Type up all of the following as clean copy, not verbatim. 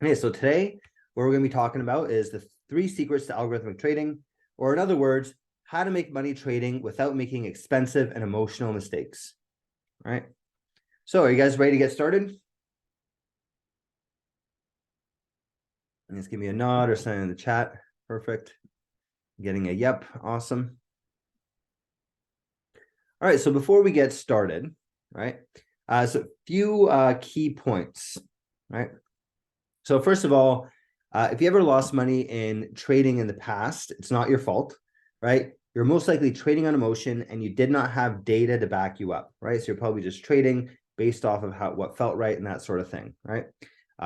Okay, so today, what we're going to be talking about is the 3 secrets to algorithmic trading, or in other words, how to make money trading without making expensive and emotional mistakes. All right. So are you guys ready to get started? Just give me a nod or something in the chat. Perfect. Getting a yep. Awesome. All right. So before we get started, right, so a few key points, right? So first of all, if you ever lost money in trading in the past, it's not your fault, right? You're most likely trading on emotion and you did not have data to back you up, right? So you're probably just trading based off of what felt right and that sort of thing, right?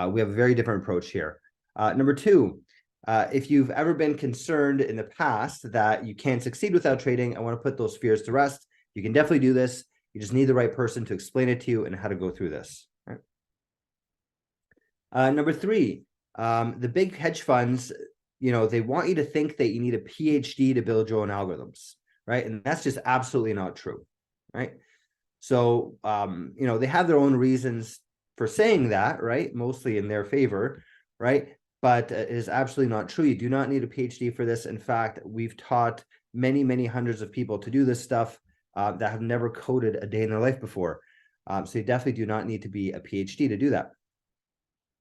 We have a very different approach here. Number 2, if you've ever been concerned in the past that you can't succeed without trading, I want to put those fears to rest. You can definitely do this. You just need the right person to explain it to you and how to go through this, right? Number 3, the big hedge funds, they want you to think that you need a PhD to build your own algorithms, right? And that's just absolutely not true, right? So, they have their own reasons for saying that, right? Mostly in their favor, right? But it is absolutely not true. You do not need a PhD for this. In fact, we've taught many, many hundreds of people to do this stuff that have never coded a day in their life before. So you definitely do not need to be a PhD to do that,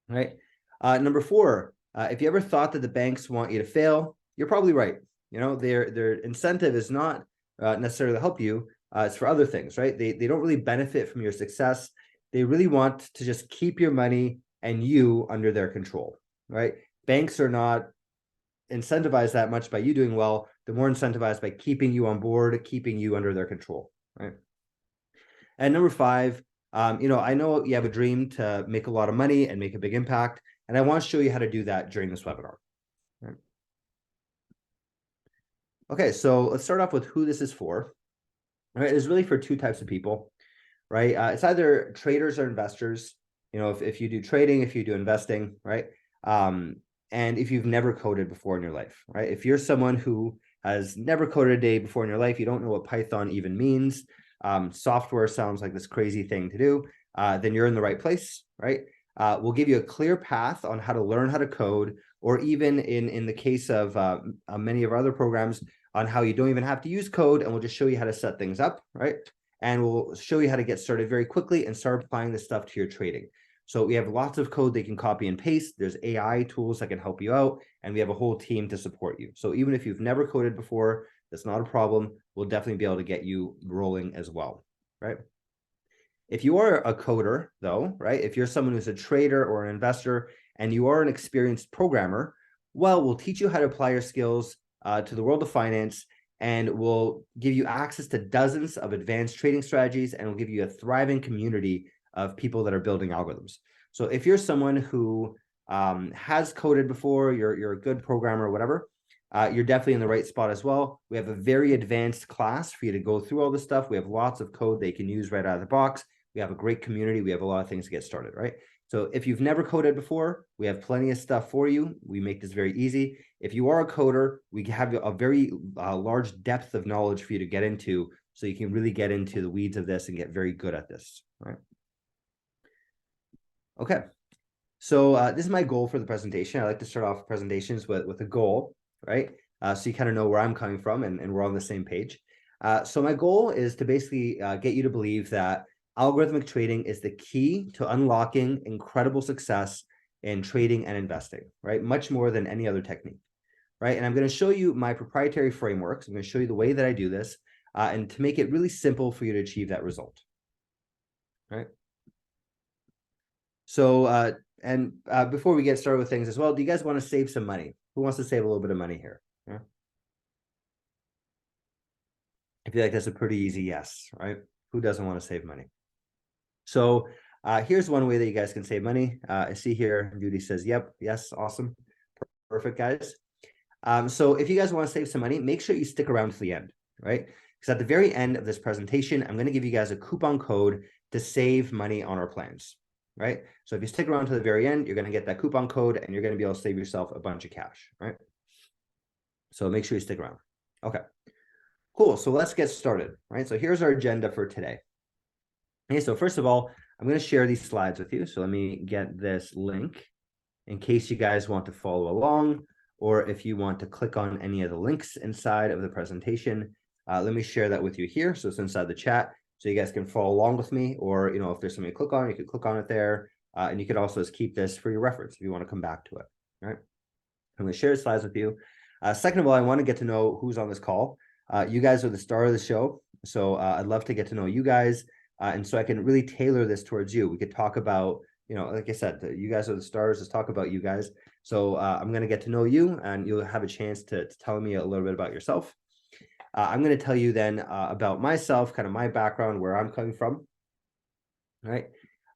right? Number 4, if you ever thought that the banks want you to fail, you're probably right. Their incentive is not necessarily to help you. It's for other things, right? They don't really benefit from your success. They really want to just keep your money and you under their control, right? Banks are not incentivized that much by you doing well. They're more incentivized by keeping you on board, keeping you under their control, right? And number 5, I know you have a dream to make a lot of money and make a big impact, and I want to show you how to do that during this webinar. Right. Okay, so let's start off with who this is for. All right, it's really for 2 types of people, right? It's either traders or investors. If you do trading, if you do investing, right? And if you've never coded before in your life, right? If you're someone who has never coded a day before in your life, you don't know what Python even means, software sounds like this crazy thing to do, then you're in the right place, right? We'll give you a clear path on how to learn how to code, or even in the case of many of our other programs, on how you don't even have to use code, and we'll just show you how to set things up, right? And we'll show you how to get started very quickly and start applying this stuff to your trading. So we have lots of code they can copy and paste. There's AI tools that can help you out, and we have a whole team to support you. So even if you've never coded before, that's not a problem. We'll definitely be able to get you rolling as well, right? If you are a coder, though, right, if you're someone who's a trader or an investor and you are an experienced programmer, well, we'll teach you how to apply your skills to the world of finance, and we'll give you access to dozens of advanced trading strategies, and we'll give you a thriving community of people that are building algorithms. So if you're someone who has coded before, you're a good programmer or whatever, you're definitely in the right spot as well. We have a very advanced class for you to go through all this stuff. We have lots of code they can use right out of the box. We have a great community. We have a lot of things to get started, right? So if you've never coded before, we have plenty of stuff for you. We make this very easy. If you are a coder, we have a very large depth of knowledge for you to get into, so you can really get into the weeds of this and get very good at this, right? Okay, so this is my goal for the presentation. I like to start off presentations with a goal, right? So you kind of know where I'm coming from, and we're on the same page. So my goal is to basically get you to believe that algorithmic trading is the key to unlocking incredible success in trading and investing, right? Much more than any other technique, right? And I'm going to show you my proprietary frameworks. I'm going to show you the way that I do this, and to make it really simple for you to achieve that result, right? So, before we get started with things as well, do you guys want to save some money? Who wants to save a little bit of money here? Yeah. I feel like that's a pretty easy yes, right? Who doesn't want to save money? So here's one way that you guys can save money. I see here, Judy says, yep, yes, awesome. Perfect, guys. So if you guys want to save some money, make sure you stick around to the end, right? Because at the very end of this presentation, I'm going to give you guys a coupon code to save money on our plans, right? So if you stick around to the very end, you're going to get that coupon code and you're going to be able to save yourself a bunch of cash, right? So make sure you stick around. Okay, cool. So let's get started, right? So here's our agenda for today. Okay, so first of all, I'm going to share these slides with you. So let me get this link. in case you guys want to follow along, or if you want to click on any of the links inside of the presentation, let me share that with you here. So it's inside the chat, so you guys can follow along with me, or if there's something to click on, you can click on it there. And you could also just keep this for your reference if you want to come back to it. All right. I'm going to share slides with you. Second of all, I want to get to know who's on this call. You guys are the star of the show, so I'd love to get to know you guys, and so I can really tailor this towards you. We could talk about, like I said, you guys are the stars. Let's talk about you guys. So I'm going to get to know you, and you'll have a chance to tell me a little bit about yourself. I'm going to tell you then about myself, kind of my background, where I'm coming from. All right.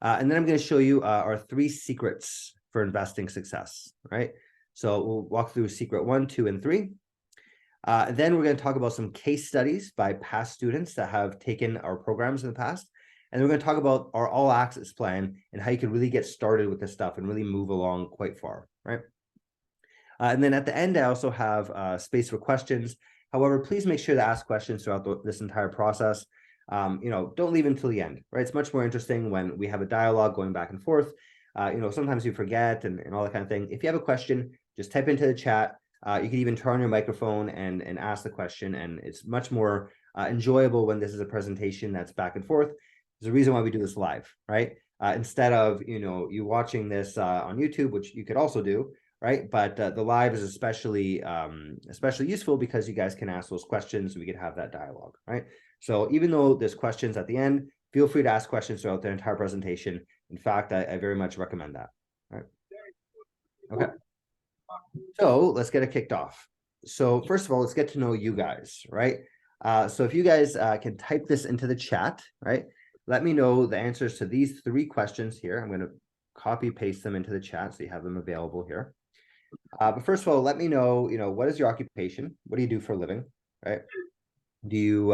And then I'm going to show you our 3 secrets for investing success. Right. So we'll walk through secret 1, 2, and 3. Then we're going to talk about some case studies by past students that have taken our programs in the past. And we're going to talk about our all access plan and how you can really get started with this stuff and really move along quite far. Right. And then at the end, I also have space for questions. However, please make sure to ask questions throughout this entire process. Don't leave until the end, right? It's much more interesting when we have a dialogue going back and forth. Sometimes you forget and all that kind of thing. If you have a question, just type into the chat. You can even turn on your microphone and ask the question. And it's much more enjoyable when this is a presentation that's back and forth. There's a reason why we do this live, right? Instead of, you watching this on YouTube, which you could also do, right? But the live is especially useful because you guys can ask those questions. We could have that dialogue, right? So even though there's questions at the end, feel free to ask questions throughout the entire presentation. In fact, I very much recommend that. All right. Okay. So let's get it kicked off. So first of all, let's get to know you guys, right? So if you guys can type this into the chat, right? Let me know the answers to these 3 questions here. I'm going to copy paste them into the chat so you have them available here. But first of all, let me know, what is your occupation? What do you do for a living, right? Do you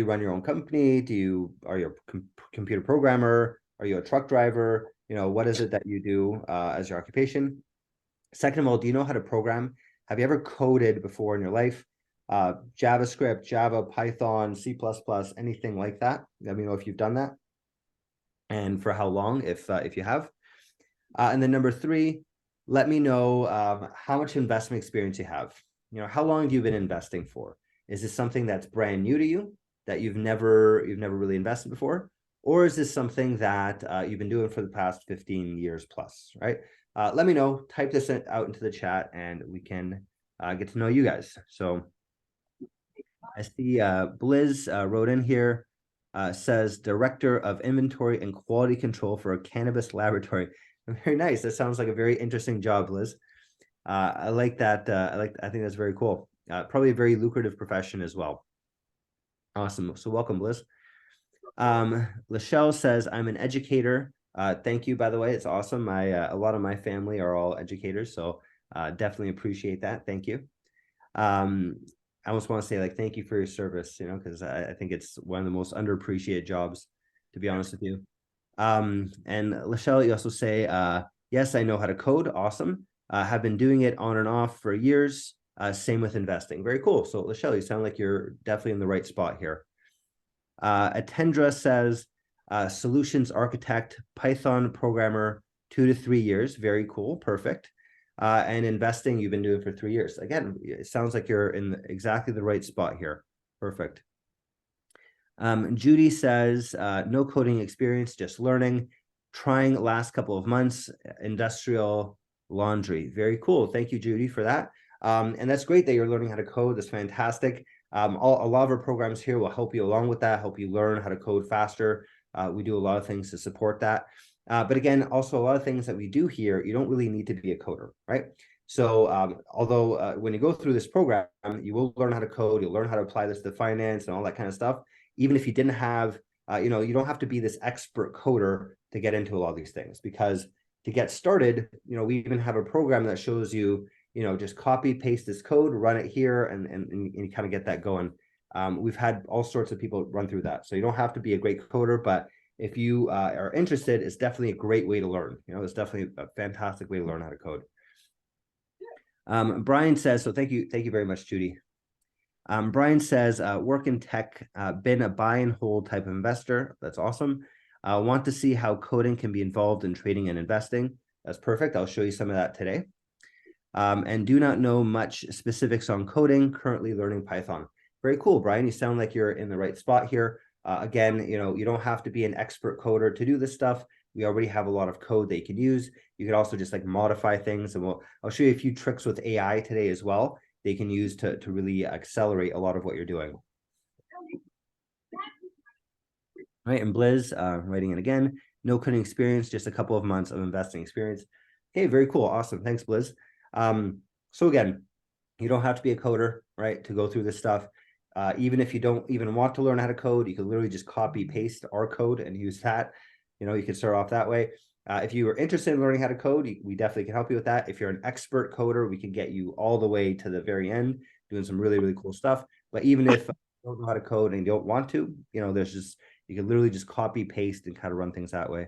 run your own company? Are you a computer programmer? Are you a truck driver? What is it that you do as your occupation? Second of all, do you know how to program? Have you ever coded before in your life? JavaScript, Java, Python, C++, anything like that? Let me know if you've done that, and for how long, if you have. And then number 3, let me know how much investment experience you have. How long have you been investing for? Is this something that's brand new to you, that you've never really invested before? Or is this something that you've been doing for the past 15 years plus, right? Let me know, type this out into the chat and we can get to know you guys. So I see Blizz wrote in here, says Director of Inventory and Quality Control for a cannabis laboratory. Very nice. That sounds like a very interesting job, Liz. I like that. I think that's very cool. Probably a very lucrative profession as well. Awesome. So welcome, Liz. Lachelle says, I'm an educator. Thank you, by the way. It's awesome. A lot of my family are all educators, so definitely appreciate that. Thank you. I almost want to say thank you for your service, because I think it's one of the most underappreciated jobs, to be honest with you. And Lachelle, you also say, yes, I know how to code. Awesome. Have been doing it on and off for years. Same with investing. Very cool. So Lachelle, you sound like you're definitely in the right spot here. Atendra says, solutions architect, Python programmer, 2 to 3 years. Very cool. Perfect. And investing, you've been doing for 3 years. Again, it sounds like you're in exactly the right spot here. Perfect. Judy says, no coding experience, just learning, trying last couple of months, industrial laundry. Very cool. Thank you, Judy, for that. And that's great that you're learning how to code. That's fantastic. A lot of our programs here will help you along with that, help you learn how to code faster. We do a lot of things to support that. But again, also a lot of things that we do here, you don't really need to be a coder, right? So although when you go through this program, you will learn how to code, you'll learn how to apply this to finance and all that kind of stuff. Even if you didn't have, you don't have to be this expert coder to get into a lot of these things, because to get started, we even have a program that shows you, just copy, paste this code, run it here, and you kind of get that going. We've had all sorts of people run through that. So you don't have to be a great coder, but if you are interested, it's definitely a great way to learn. It's definitely a fantastic way to learn how to code. Brian says, so thank you very much, Judy. Brian says, work in tech, been a buy and hold type of investor. That's awesome. Want to see how coding can be involved in trading and investing. That's perfect. I'll show you some of that today. And do not know much specifics on coding, currently learning Python. Very cool, Brian. You sound like you're in the right spot here. Again, you don't have to be an expert coder to do this stuff. We already have a lot of code that you can use. You can also just like modify things, and I'll show you a few tricks with AI today as well they can use to really accelerate a lot of what you're doing. Right, and Blizz, writing it again, no coding experience, just a couple of months of investing experience. Okay, very cool, awesome, thanks, Blizz. So again, you don't have to be a coder, right, to go through this stuff. Even if you don't even want to learn how to code, you can literally just copy paste our code and use that. You can start off that way. If you are interested in learning how to code, we definitely can help you with that. If you're an expert coder, we can get you all the way to the very end, doing some really, really cool stuff. But even if you don't know how to code and you don't want to, you can literally just copy paste and kind of run things that way.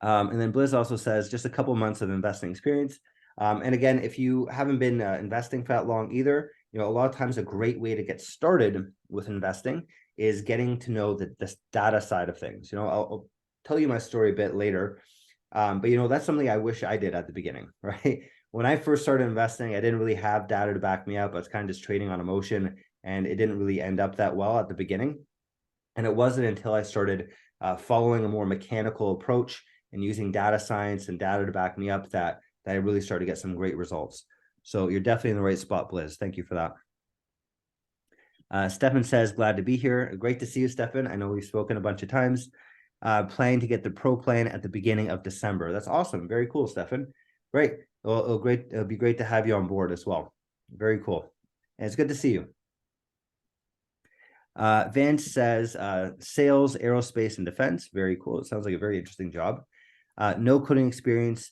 And then Blizz also says just a couple months of investing experience. And again, if you haven't been investing for that long either, a lot of times a great way to get started with investing is getting to know this data side of things. I'll tell you my story a bit later, but that's something I wish I did at the beginning, right? When I first started investing, I didn't really have data to back me up. I was kind of just trading on emotion, and it didn't really end up that well at the beginning. And it wasn't until I started following a more mechanical approach and using data science and data to back me up that I really started to get some great results. So you're definitely in the right spot, Blizz. Thank you for that. Stefan says, glad to be here. Great to see you, Stefan. I know we've spoken a bunch of times. Planning to get the pro plan at the beginning of December. That's awesome. Very cool, Stefan. Great. Well, it'll be great to have you on board as well. Very cool. And it's good to see you. Vance says, sales, aerospace, and defense. Very cool. It sounds like a very interesting job. No coding experience,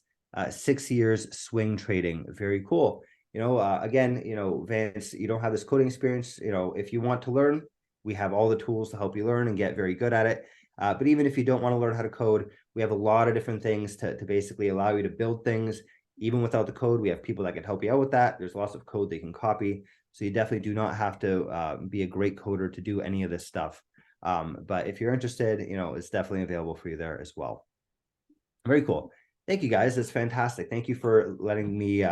6 years swing trading. Very cool. Again, Vance, you don't have this coding experience. If you want to learn, we have all the tools to help you learn and get very good at it. But even if you don't want to learn how to code, we have a lot of different things to basically allow you to build things. Even without the code, we have people that can help you out with that. There's lots of code they can copy. So you definitely do not have to be a great coder to do any of this stuff. But if you're interested, it's definitely available for you there as well. Very cool. Thank you, guys. That's fantastic. Thank you for letting me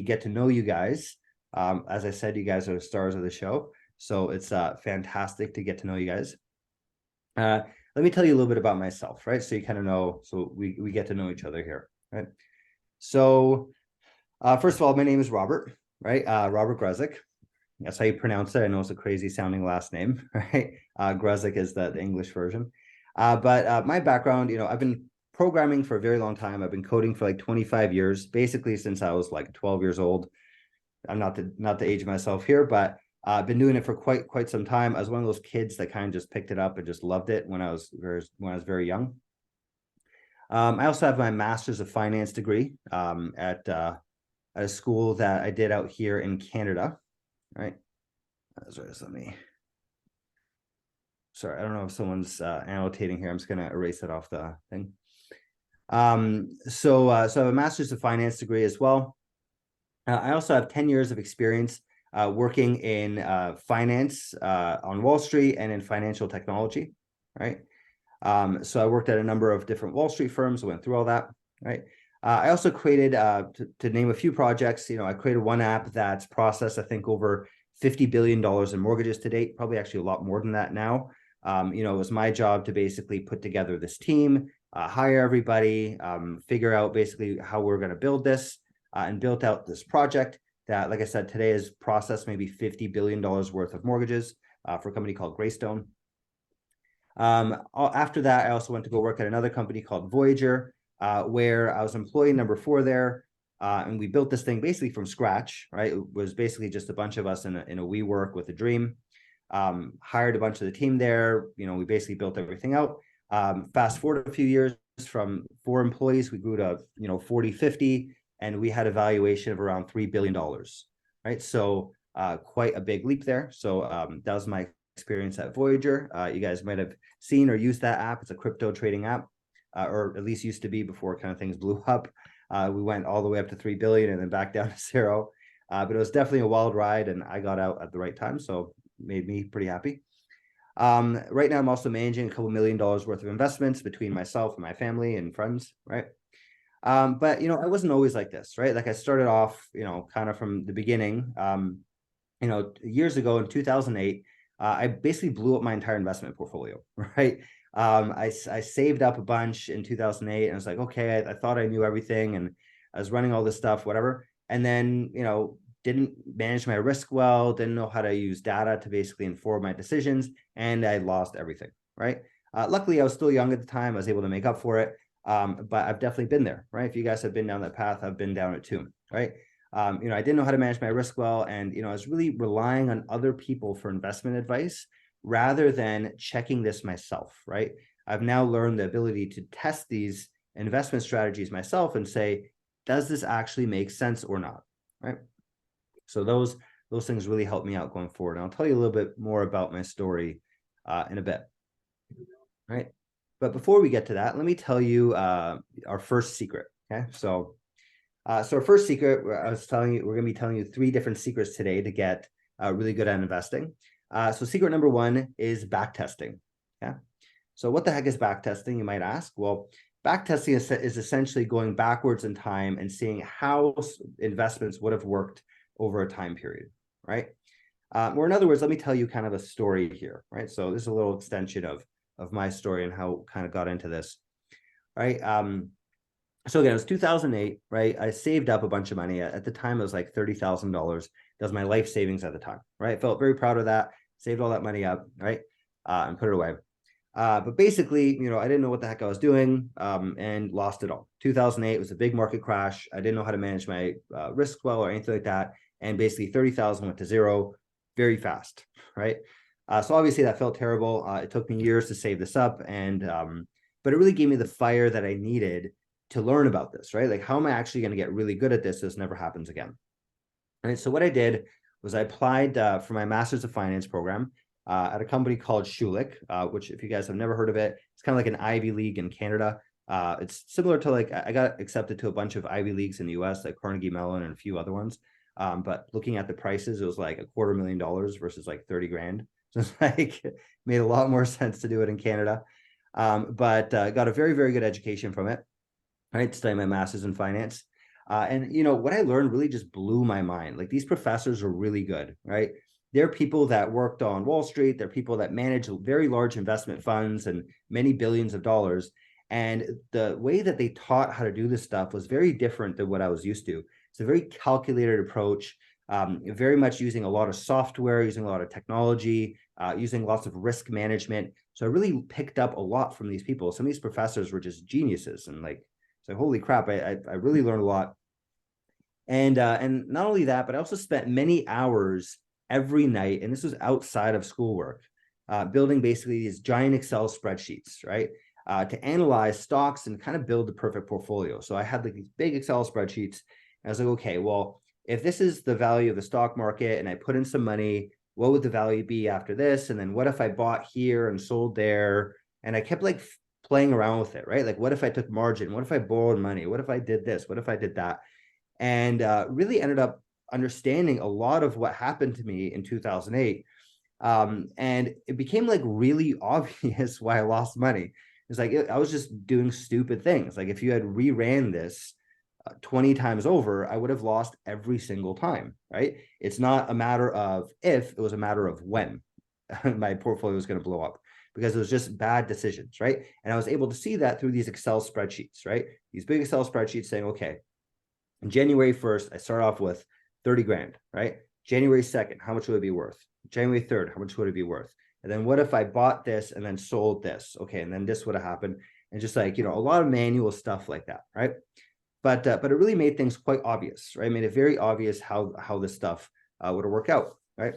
get to know you guys. As I said, you guys are the stars of the show. So it's fantastic to get to know you guys. Let me tell you a little bit about myself, right? So you kind of know, so we get to know each other here, right? So first of all, my name is Robert, right? Robert Grezik. That's how you pronounce it. I know it's a crazy sounding last name, right? Grezik is the English version. But my background, I've been programming for a very long time. I've been coding for like 25 years, basically since I was like 12 years old. I'm not to age myself here, but I've been doing it for quite some time. I was one of those kids that kind of just picked it up and just loved it when I was very young. I also have my master's of finance degree at a school that I did out here in Canada, right? Sorry, I don't know if someone's annotating here. I'm just gonna erase it off the thing. So I have a master's of finance degree as well. I also have 10 years of experience working in finance on Wall Street and in financial technology, right? So I worked at a number of different Wall Street firms, went through all that, right? I also created, to name a few projects, I created one app that's processed, I think, over $50 billion in mortgages to date, probably actually a lot more than that now. It was my job to basically put together this team, hire everybody, figure out basically how we're going to build this, and built out this project that, like I said, today has processed maybe $50 billion worth of mortgages for a company called Greystone. After that, I also went to go work at another company called Voyager, where I was employee number 4 there. And we built this thing basically from scratch, right? It was basically just a bunch of us in a WeWork with a dream. Hired a bunch of the team there. We basically built everything out. Fast forward a few years, from 4 employees, we grew to, 40, 50, and we had a valuation of around $3 billion, right? So quite a big leap there. So that was my experience at Voyager. You guys might have seen or used that app. It's a crypto trading app, or at least used to be before kind of things blew up. We went all the way up to 3 billion and then back down to 0. But it was definitely a wild ride, and I got out at the right time, so made me pretty happy. Right now, I'm also managing a couple $1 million worth of investments between myself and my family and friends, right? But I wasn't always like this, right? Like I started off, kind of from the beginning. Years ago in 2008, I basically blew up my entire investment portfolio, right? I saved up a bunch in 2008 and I was like, okay, I thought I knew everything and I was running all this stuff, whatever. And then, didn't manage my risk well, didn't know how to use data to basically inform my decisions, and I lost everything, right? Luckily, I was still young at the time. I was able to make up for it. But I've definitely been there, right? If you guys have been down that path, I've been down it too, right? I didn't know how to manage my risk well, and I was really relying on other people for investment advice rather than checking this myself, right? I've now learned the ability to test these investment strategies myself and say, does this actually make sense or not, right? So those things really help me out going forward. And I'll tell you a little bit more about my story in a bit, right? But before we get to that, let me tell you our first secret. Okay, so our first secret, I was telling you, we're going to be telling you 3 different secrets today to get really good at investing. So secret number 1 is back testing. Yeah. So what the heck is back testing, you might ask? Well, back testing is essentially going backwards in time and seeing how investments would have worked over a time period, right? Or in other words, let me tell you kind of a story here, right? So this is a little extension of my story and how I kind of got into this, right? So again, it was 2008, right? I saved up a bunch of money. At the time, it was like $30,000. That was my life savings at the time, right? Felt very proud of that. Saved all that money up, right? And put it away. But basically, I didn't know what the heck I was doing and lost it all. 2008 was a big market crash. I didn't know how to manage my risk well or anything like that. And basically 30,000 went to zero very fast, right? So obviously that felt terrible. It took me years to save this up. But it really gave me the fire that I needed to learn about this, right? Like, how am I actually going to get really good at this so this never happens again? Right. So what I did was I applied for my Master's of Finance program at a company called Schulich, which, if you guys have never heard of it, it's kind of like an Ivy League in Canada. It's similar to, like, I got accepted to a bunch of Ivy Leagues in the US, like Carnegie Mellon and a few other ones. But looking at the prices, it was like $250,000 versus like 30 grand. So it's like, it made a lot more sense to do it in Canada. But got a very, very good education from it, right? Studying my master's in finance. And what I learned really just blew my mind. Like, these professors are really good, right? They're people that worked on Wall Street. They're people that manage very large investment funds and many billions of dollars. And the way that they taught how to do this stuff was very different than what I was used to. It's a very calculated approach, very much using a lot of software, using a lot of technology, using lots of risk management. So I really picked up a lot from these people. Some of these professors were just geniuses, and like, so holy crap, I really learned a lot. And not only that, but I also spent many hours every night, and this was outside of schoolwork, building basically these giant Excel spreadsheets, right? To analyze stocks and kind of build the perfect portfolio. So I had like these big Excel spreadsheets. And I was like, okay, well, if this is the value of the stock market and I put in some money, what would the value be after this? And then what if I bought here and sold there? And I kept like playing around with it, right? Like, what if I took margin? What if I borrowed money? What if I did this? What if I did that? And really ended up understanding a lot of what happened to me in 2008. And it became like really obvious why I lost money. It's like, I was just doing stupid things. Like, if you had reran this 20 times over, I would have lost every single time, right? It's not a matter of if, it was a matter of when my portfolio was going to blow up, because it was just bad decisions, right? And I was able to see that through these Excel spreadsheets, right? These big Excel spreadsheets saying, okay, on January 1st, I start off with 30 grand, right? January 2nd, how much would it be worth? January 3rd, how much would it be worth? And then what if I bought this and then sold this? Okay, and then this would have happened. And just like, a lot of manual stuff like that, right? But it really made things quite obvious, right? It made it very obvious how this stuff would work out, right?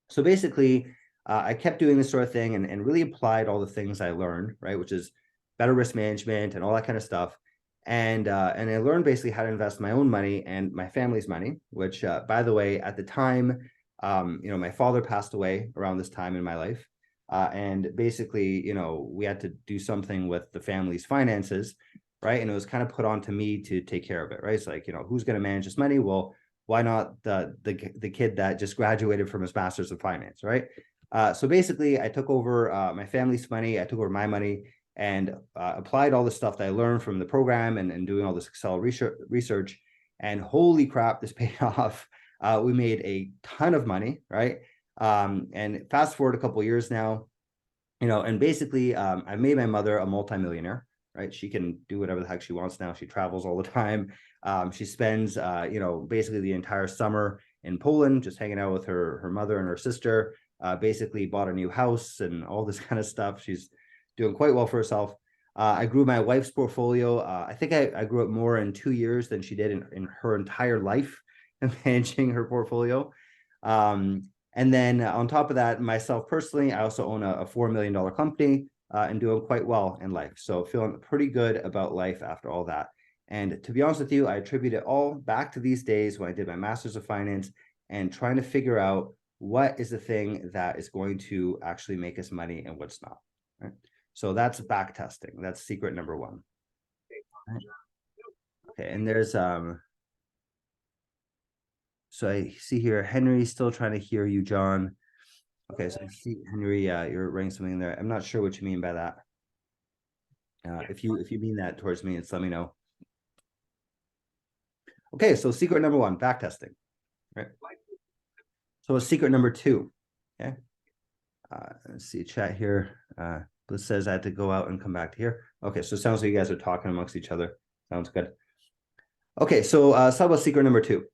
So basically, I kept doing this sort of thing and really applied all the things I learned, right? Which is better risk management and all that kind of stuff. And I learned basically how to invest my own money and my family's money, which, by the way, at the time, my father passed away around this time in my life. And basically, we had to do something with the family's finances, right? And it was kind of put on to me to take care of it, right? It's like, who's going to manage this money? Well, why not the kid that just graduated from his master's of finance, right? So basically, I took over my family's money, I took over my money, and applied all the stuff that I learned from the program and doing all this Excel research. And holy crap, this paid off. We made a ton of money, right? And fast forward a couple of years now, and basically, I've made my mother a multimillionaire, right? She can do whatever the heck she wants now. She travels all the time. She spends, basically the entire summer in Poland, just hanging out with her mother and her sister. Basically bought a new house and all this kind of stuff. She's doing quite well for herself. I grew my wife's portfolio. I think I grew it more in 2 years than she did in her entire life managing her portfolio. And then on top of that, myself personally, I also own a $4 million company and doing quite well in life. So feeling pretty good about life after all that. And to be honest with you, I attribute it all back to these days when I did my master's of finance and trying to figure out what is the thing that is going to actually make us money and what's not. Right? So that's back testing. That's secret number one. Right? Okay, and there's so I see here Henry's still trying to hear you, John. Okay, so I see Henry, you're writing something there. I'm not sure what you mean by that. If you mean that towards me, it's let me know. Okay, so secret number one, back testing. Right. So secret number two. Okay. Let's see chat here. Bliss says I had to go out and come back to here. Okay, so it sounds like you guys are talking amongst each other. Sounds good. Okay, so let's talk about secret number two.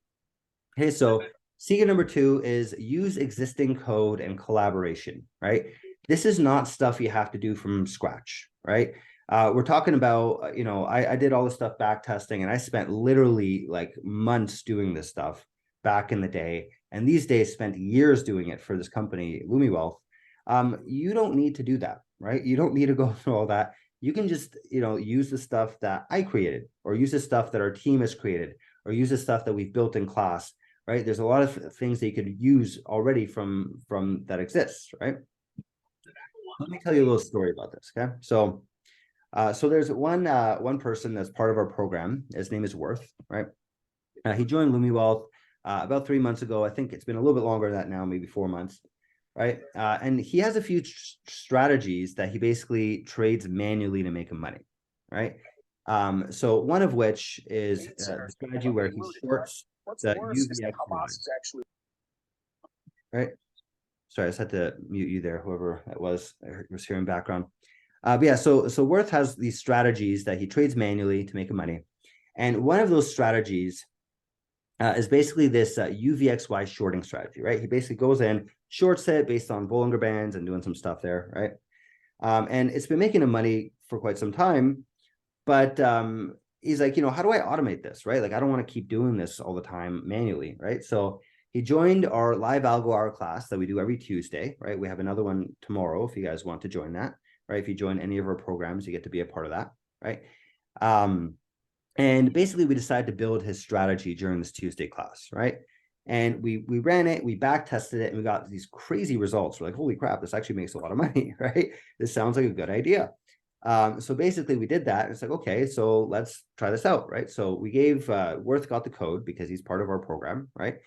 Okay, so secret number two is use existing code and collaboration, right? This is not stuff you have to do from scratch, right? We're talking about, I did all this stuff back testing and I spent literally like months doing this stuff back in the day. And these days spent years doing it for this company, Lumi Wealth. You don't need to do that, right? You don't need to go through all that. You can just, use the stuff that I created or use the stuff that our team has created or use the stuff that we've built in class, right? There's a lot of things that you could use already from that exists, right? Let me tell you a little story about this, okay? So there's one person that's part of our program. His name is Worth, right? He joined Lumi Wealth about 3 months ago. I think it's been a little bit longer than that now, maybe 4 months, right? And he has a few strategies that he basically trades manually to make him money, right? So one of which is a strategy where he shorts the UVX, right? Sorry, I just had to mute you there, whoever that was hearing background. But yeah, so Worth has these strategies that he trades manually to make money. And one of those strategies is basically this UVXY shorting strategy, right? He basically goes in, shorts it based on Bollinger Bands and doing some stuff there, right? And it's been making him money for quite some time, but he's like, how do I automate this, right? Like, I don't want to keep doing this all the time manually, right? So he joined our live algo hour class that we do every Tuesday, right? We have another one tomorrow if you guys want to join that, right? If you join any of our programs, you get to be a part of that, right? And basically we decided to build his strategy during this Tuesday class, right? And we ran it, we back tested it, and we got these crazy results. We're like, holy crap, this actually makes a lot of money, right? This sounds like a good idea. So basically we did that. It's like, okay, so let's try this out, right? So we gave, Worth got the code because he's part of our program, right?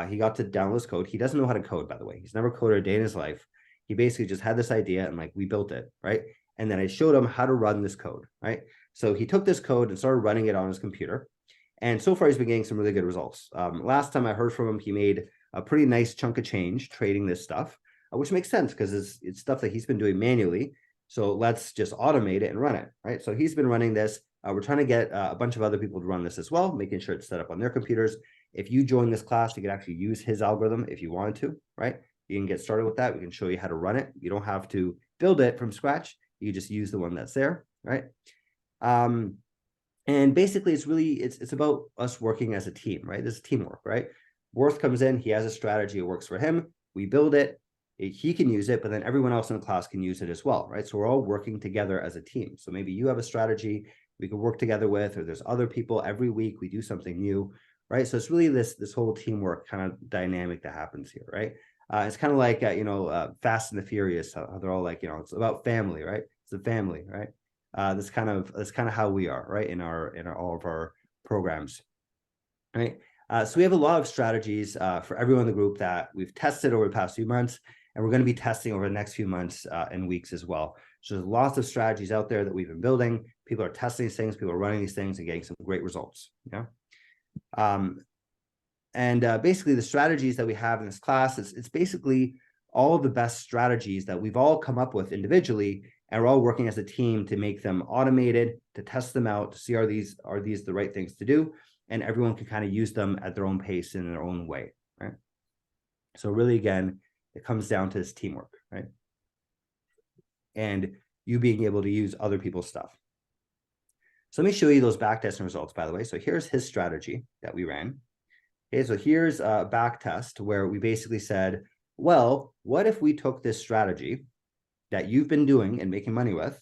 He got to download this code. He doesn't know how to code, by the way. He's never coded a day in his life. He basically just had this idea and like, we built it, right? And then I showed him how to run this code, right? So he took this code and started running it on his computer. And so far, he's been getting some really good results. Last time I heard from him, he made a pretty nice chunk of change trading this stuff, which makes sense because it's stuff that he's been doing manually. So let's just automate it and run it, right? So he's been running this. We're trying to get a bunch of other people to run this as well, making sure it's set up on their computers. If you join this class, you can actually use his algorithm if you wanted to, right? You can get started with that. We can show you how to run it. You don't have to build it from scratch. You just use the one that's there, right? And basically it's about us working as a team, right? This is teamwork, right? Worth comes in, he has a strategy, it works for him. We build it, he can use it, but then everyone else in the class can use it as well, right? So we're all working together as a team. So maybe you have a strategy we could work together with, or there's other people. Every week we do something new, right? So it's really this whole teamwork kind of dynamic that happens here, right? It's kind of like, Fast and the Furious, how they're all like, it's about family, right? It's a family, right? That's kind of how we are, right? In all of our programs, right? So we have a lot of strategies for everyone in the group that we've tested over the past few months, And we're going to be testing over the next few months and weeks as well. So there's lots of strategies out there that we've been building. People are testing these things, people are running these things and getting some great results. Basically the strategies that we have in this class, it's basically all of the best strategies that we've all come up with individually, and we're all working as a team to make them automated, to test them out, to see are these the right things to do, and everyone can kind of use them at their own pace in their own way, right? So really, again, it comes down to this teamwork, right? And you being able to use other people's stuff. So let me show you those backtesting results, by the way. So here's his strategy that we ran. Okay, so here's a back test where we basically said, well, what if we took this strategy that you've been doing and making money with,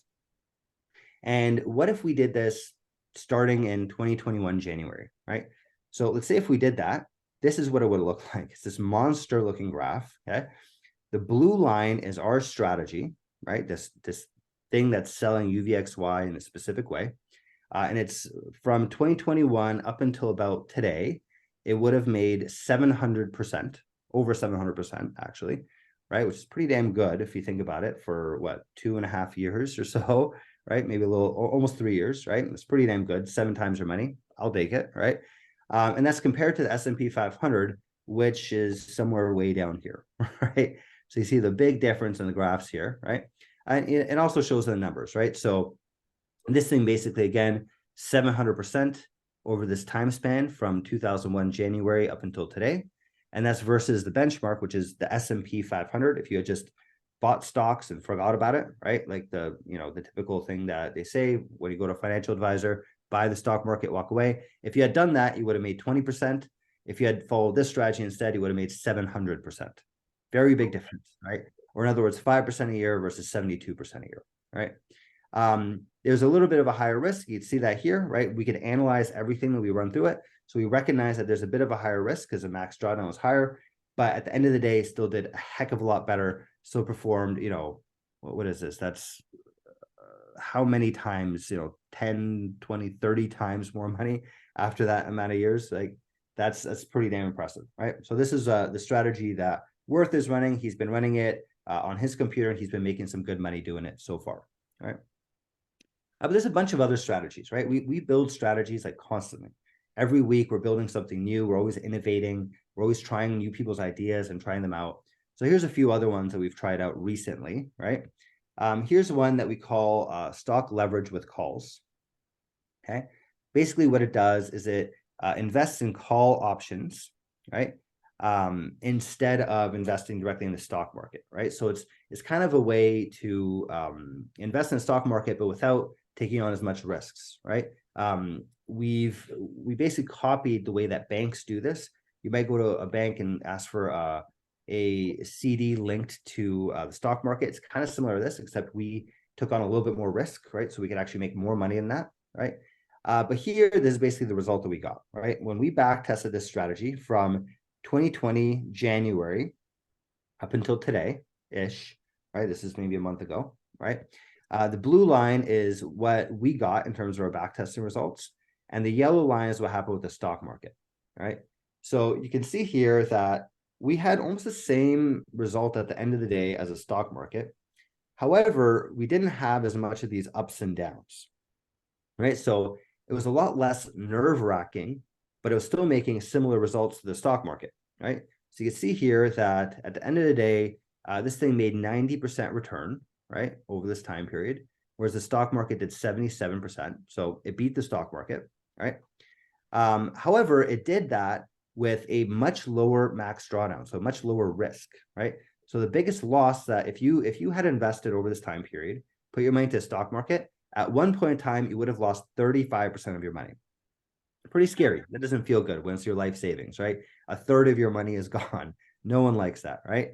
and what if we did this starting in 2021 January, right? So let's say if we did that, this is what it would look like. It's this monster looking graph, okay? The blue line is our strategy, right? This thing that's selling UVXY in a specific way. And it's from 2021 up until about today, it would have made 700%, over 700% actually, right? Which is pretty damn good if you think about it for what, 2.5 years or so, right? Maybe a little, almost 3 years, right? It's pretty damn good. 7 times your money. I'll take it, right? And that's compared to the S&P 500, which is somewhere way down here, right? So you see the big difference in the graphs here, right? And it also shows the numbers, right? So this thing basically, again, 700% over this time span from 2001 January up until today. And that's versus the benchmark, which is the S&P 500. If you had just bought stocks and forgot about it, right? Like the typical thing that they say when you go to a financial advisor, buy the stock market, walk away. If you had done that, you would have made 20%. If you had followed this strategy instead, you would have made 700%. Very big difference, right? Or in other words, 5% a year versus 72% a year, right? There's a little bit of a higher risk. You'd see that here, right? We could analyze everything that we run through it. So we recognize that there's a bit of a higher risk because the max drawdown was higher, but at the end of the day, still did a heck of a lot better. Still performed, what is this? That's how many times, 10, 20, 30 times more money after that amount of years. Like that's pretty damn impressive, right? So this is the strategy that Worth is running. He's been running it on his computer, and he's been making some good money doing it so far, right? But there's a bunch of other strategies, right? We build strategies like constantly. Every week we're building something new. We're always innovating. We're always trying new people's ideas and trying them out. So here's a few other ones that we've tried out recently, right? Here's one that we call stock leverage with calls. Okay. Basically what it does is it invests in call options, right? Instead of investing directly in the stock market, right? So it's kind of a way to invest in the stock market, but without taking on as much risks, right? We basically copied the way that banks do this. You might go to a bank and ask for a CD linked to the stock market. It's kind of similar to this, except we took on a little bit more risk, right? So we could actually make more money in that, right? But here, this is basically the result that we got, right? When we back tested this strategy from 2020 January up until today-ish, right? This is maybe a month ago, right? The blue line is what we got in terms of our back testing results, and the yellow line is what happened with the stock market, right? So you can see here that we had almost the same result at the end of the day as a stock market. However, we didn't have as much of these ups and downs, right? So it was a lot less nerve-wracking, but it was still making similar results to the stock market, right? So you can see here that at the end of the day, this thing made 90% return, right, over this time period, whereas the stock market did 77%. So it beat the stock market, right? However, it did that with a much lower max drawdown, so much lower risk, right? So the biggest loss that if you had invested over this time period, put your money into the stock market, at one point in time, you would have lost 35% of your money. Pretty scary. That doesn't feel good when it's your life savings, right? A third of your money is gone. No one likes that, right?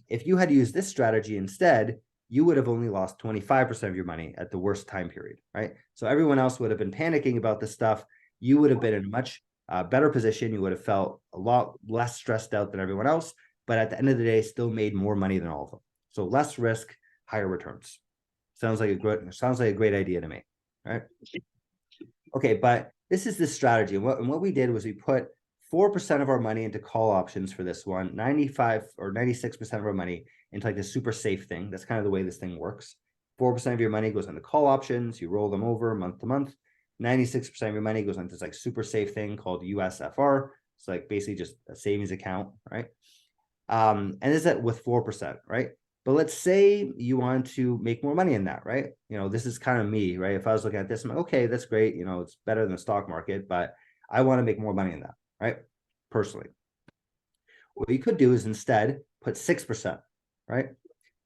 If you had used this strategy instead, you would have only lost 25% of your money at the worst time period, right? So everyone else would have been panicking about this stuff. You would have been in a much better position. You would have felt a lot less stressed out than everyone else, but at the end of the day, still made more money than all of them. So less risk, higher returns. Sounds like a great idea to me, right? Okay, but this is the strategy. And what we did was we put 4% of our money into call options for this one, 95 or 96% of our money into like the super safe thing. That's kind of the way this thing works. 4% of your money goes into call options. You roll them over month to month. 96% of your money goes into this like super safe thing called USFR. It's like basically just a savings account, right? And is that with 4%, right? But let's say you want to make more money in that, right? This is kind of me, right? If I was looking at this, I'm like, okay, that's great. It's better than the stock market, but I want to make more money in that, right? Personally. What you could do is instead put 6%, right?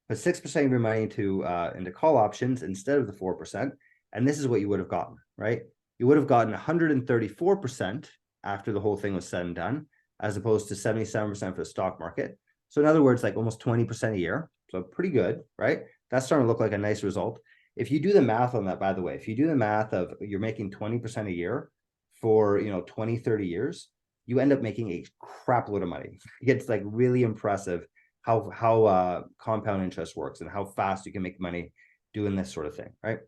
Put 6% of your money into call options instead of the 4%. And this is what you would have gotten, right? You would have gotten 134% after the whole thing was said and done, as opposed to 77% for the stock market. So in other words, like almost 20% a year. So pretty good, right? That's starting to look like a nice result. If you do the math on that, by the way, if you do the math of you're making 20% a year for 20, 30 years, you end up making a crap load of money. It's like really impressive how compound interest works and how fast you can make money doing this sort of thing, right?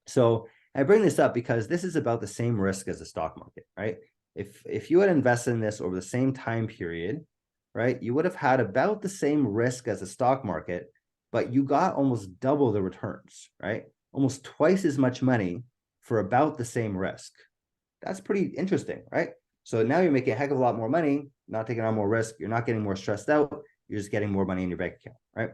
So I bring this up because this is about the same risk as the stock market, right? If you had invested in this over the same time period, right, you would have had about the same risk as the stock market, but you got almost double the returns, right? Almost twice as much money for about the same risk. That's pretty interesting, right? So now you're making a heck of a lot more money, not taking on more risk. You're not getting more stressed out. You're just getting more money in your bank account, right?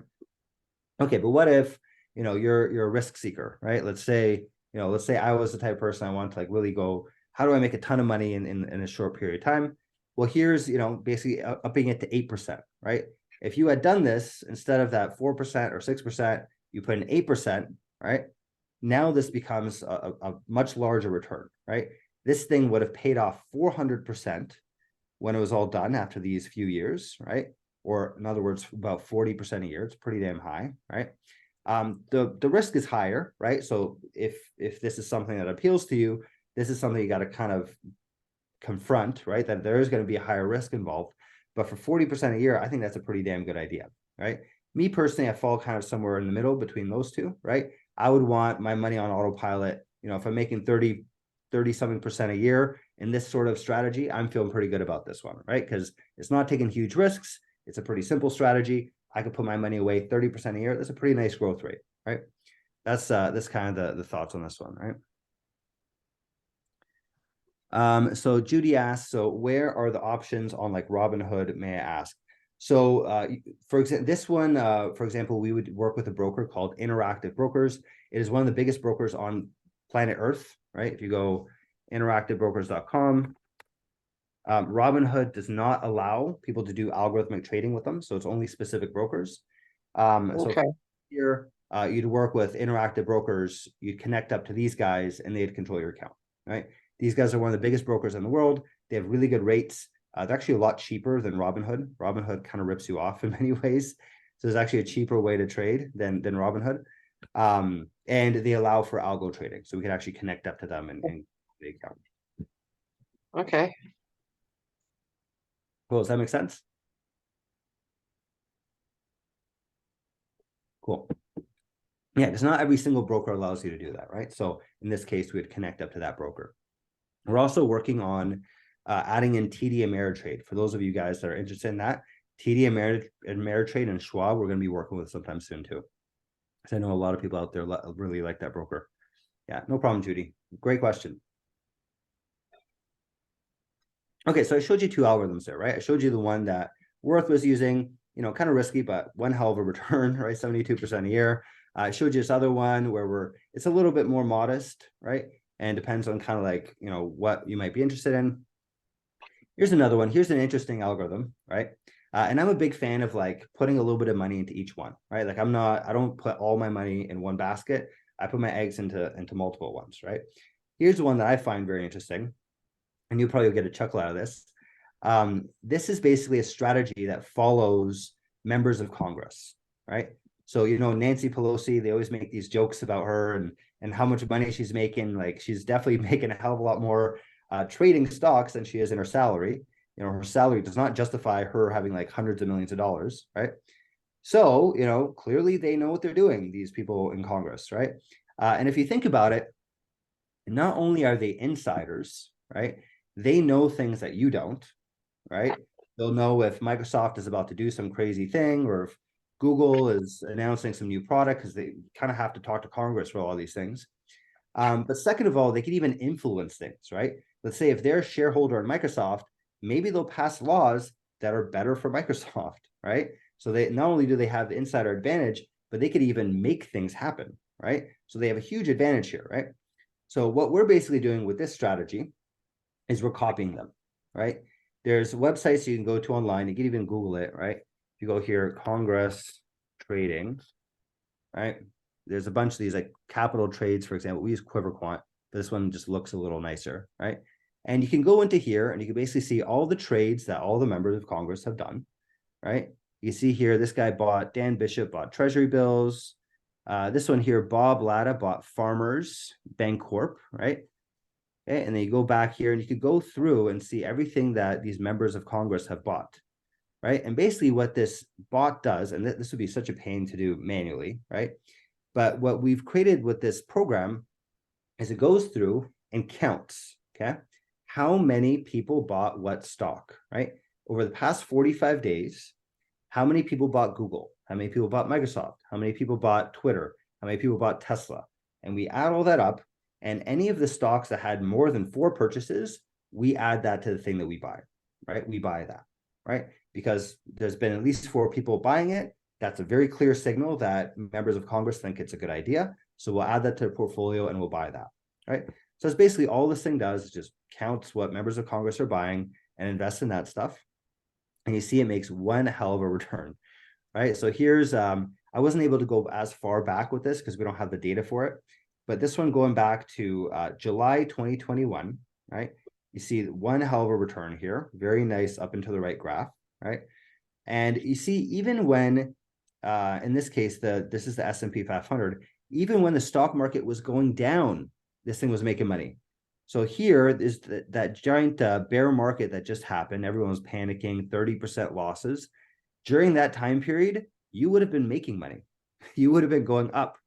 Okay, but what if you're a risk seeker, right? Let's say I was the type of person I want to like really go, how do I make a ton of money in a short period of time? Well, here's basically upping it to 8%, right? If you had done this instead of that 4% or 6%, you put in 8%, right? Now this becomes a much larger return, right? This thing would have paid off 400% when it was all done after these few years, right? Or in other words, about 40% a year. It's pretty damn high, right? The risk is higher, right? So if this is something that appeals to you, this is something you got to kind of confront, right? That there is going to be a higher risk involved. But for 40% a year, I think that's a pretty damn good idea, right? Me personally, I fall kind of somewhere in the middle between those two, right? I would want my money on autopilot. If I'm making 30 something percent a year in this sort of strategy, I'm feeling pretty good about this one, right? Because it's not taking huge risks. It's a pretty simple strategy. I could put my money away 30% a year. That's a pretty nice growth rate, right? That's kind of the thoughts on this one, right? So Judy asks, so where are the options on like Robinhood, may I ask? So for example, this one, for example, we would work with a broker called Interactive Brokers. It is one of the biggest brokers on planet Earth, right? If you go interactivebrokers.com, Robinhood does not allow people to do algorithmic trading with them. So it's only specific brokers. So here, you'd work with Interactive Brokers, you'd connect up to these guys and they'd control your account, right? These guys are one of the biggest brokers in the world. They have really good rates. They're actually a lot cheaper than Robinhood. Robinhood kind of rips you off in many ways. So there's actually a cheaper way to trade than Robinhood. And they allow for algo trading. So we can actually connect up to them and the account. Okay. Cool. Does that make sense? Cool. Yeah, because not every single broker allows you to do that, right? So in this case, we would connect up to that broker. We're also working on adding in TD Ameritrade. For those of you guys that are interested in that, TD Ameritrade and Schwab, we're going to be working with sometime soon too. Because I know a lot of people out there really like that broker. Yeah, no problem, Judy. Great question. Okay, so I showed you two algorithms there, right? I showed you the one that Worth was using, kind of risky, but one hell of a return, right? 72% a year. I showed you this other one where it's a little bit more modest, right? And depends on kind of like, what you might be interested in. Here's another one. Here's an interesting algorithm, right? And I'm a big fan of like putting a little bit of money into each one, right? Like I don't put all my money in one basket. I put my eggs into multiple ones, right? Here's the one that I find very interesting, and you'll probably get a chuckle out of this. This is basically a strategy that follows members of Congress, right? So, Nancy Pelosi, they always make these jokes about her and how much money she's making. Like she's definitely making a hell of a lot more trading stocks than she is in her salary. Her salary does not justify her having like hundreds of millions of dollars, right? So, clearly they know what they're doing, these people in Congress, right? And if you think about it, not only are they insiders, right? They know things that you don't, right? They'll know if Microsoft is about to do some crazy thing or if Google is announcing some new product, because they kind of have to talk to Congress for all these things. But second of all, they could even influence things, right? Let's say if they're a shareholder in Microsoft, maybe they'll pass laws that are better for Microsoft, right? So they not only do they have the insider advantage, but they could even make things happen, right? So they have a huge advantage here, right? So what we're basically doing with this strategy is we're copying them, right? There's websites you can go to online. You can even Google it, right? If you go here, Congress Trading, right? There's a bunch of these like capital trades, for example. We use QuiverQuant, but this one just looks a little nicer, right? And you can go into here and you can basically see all the trades that all the members of Congress have done, right? You see here, this guy bought, Dan Bishop bought treasury bills. This one here, Bob Latta bought Farmers Bancorp, right? Okay, and then you go back here and you could go through and see everything that these members of Congress have bought, right? And basically what this bot does, and this would be such a pain to do manually, right? But what we've created with this program is it goes through and counts, okay? How many people bought what stock, right? Over the past 45 days, how many people bought Google? How many people bought Microsoft? How many people bought Twitter? How many people bought Tesla? And we add all that up, and any of the stocks that had more than 4 purchases, we add that to the thing that we buy, right? We buy that, right? Because there's been at least 4 people buying it. That's a very clear signal that members of Congress think it's a good idea. So we'll add that to the portfolio and we'll buy that, right? So it's basically all this thing does is just counts what members of Congress are buying and invest in that stuff. And you see it makes one hell of a return, right? So here's, I wasn't able to go as far back with this because we don't have the data for it. But this one going back to July 2021, right? You see one hell of a return here. Very nice up and to the right graph, right? And you see, even when, in this case, this is the S&P 500, even when the stock market was going down, this thing was making money. So here is that giant bear market that just happened. Everyone was panicking, 30% losses. During that time period, you would have been making money. You would have been going up,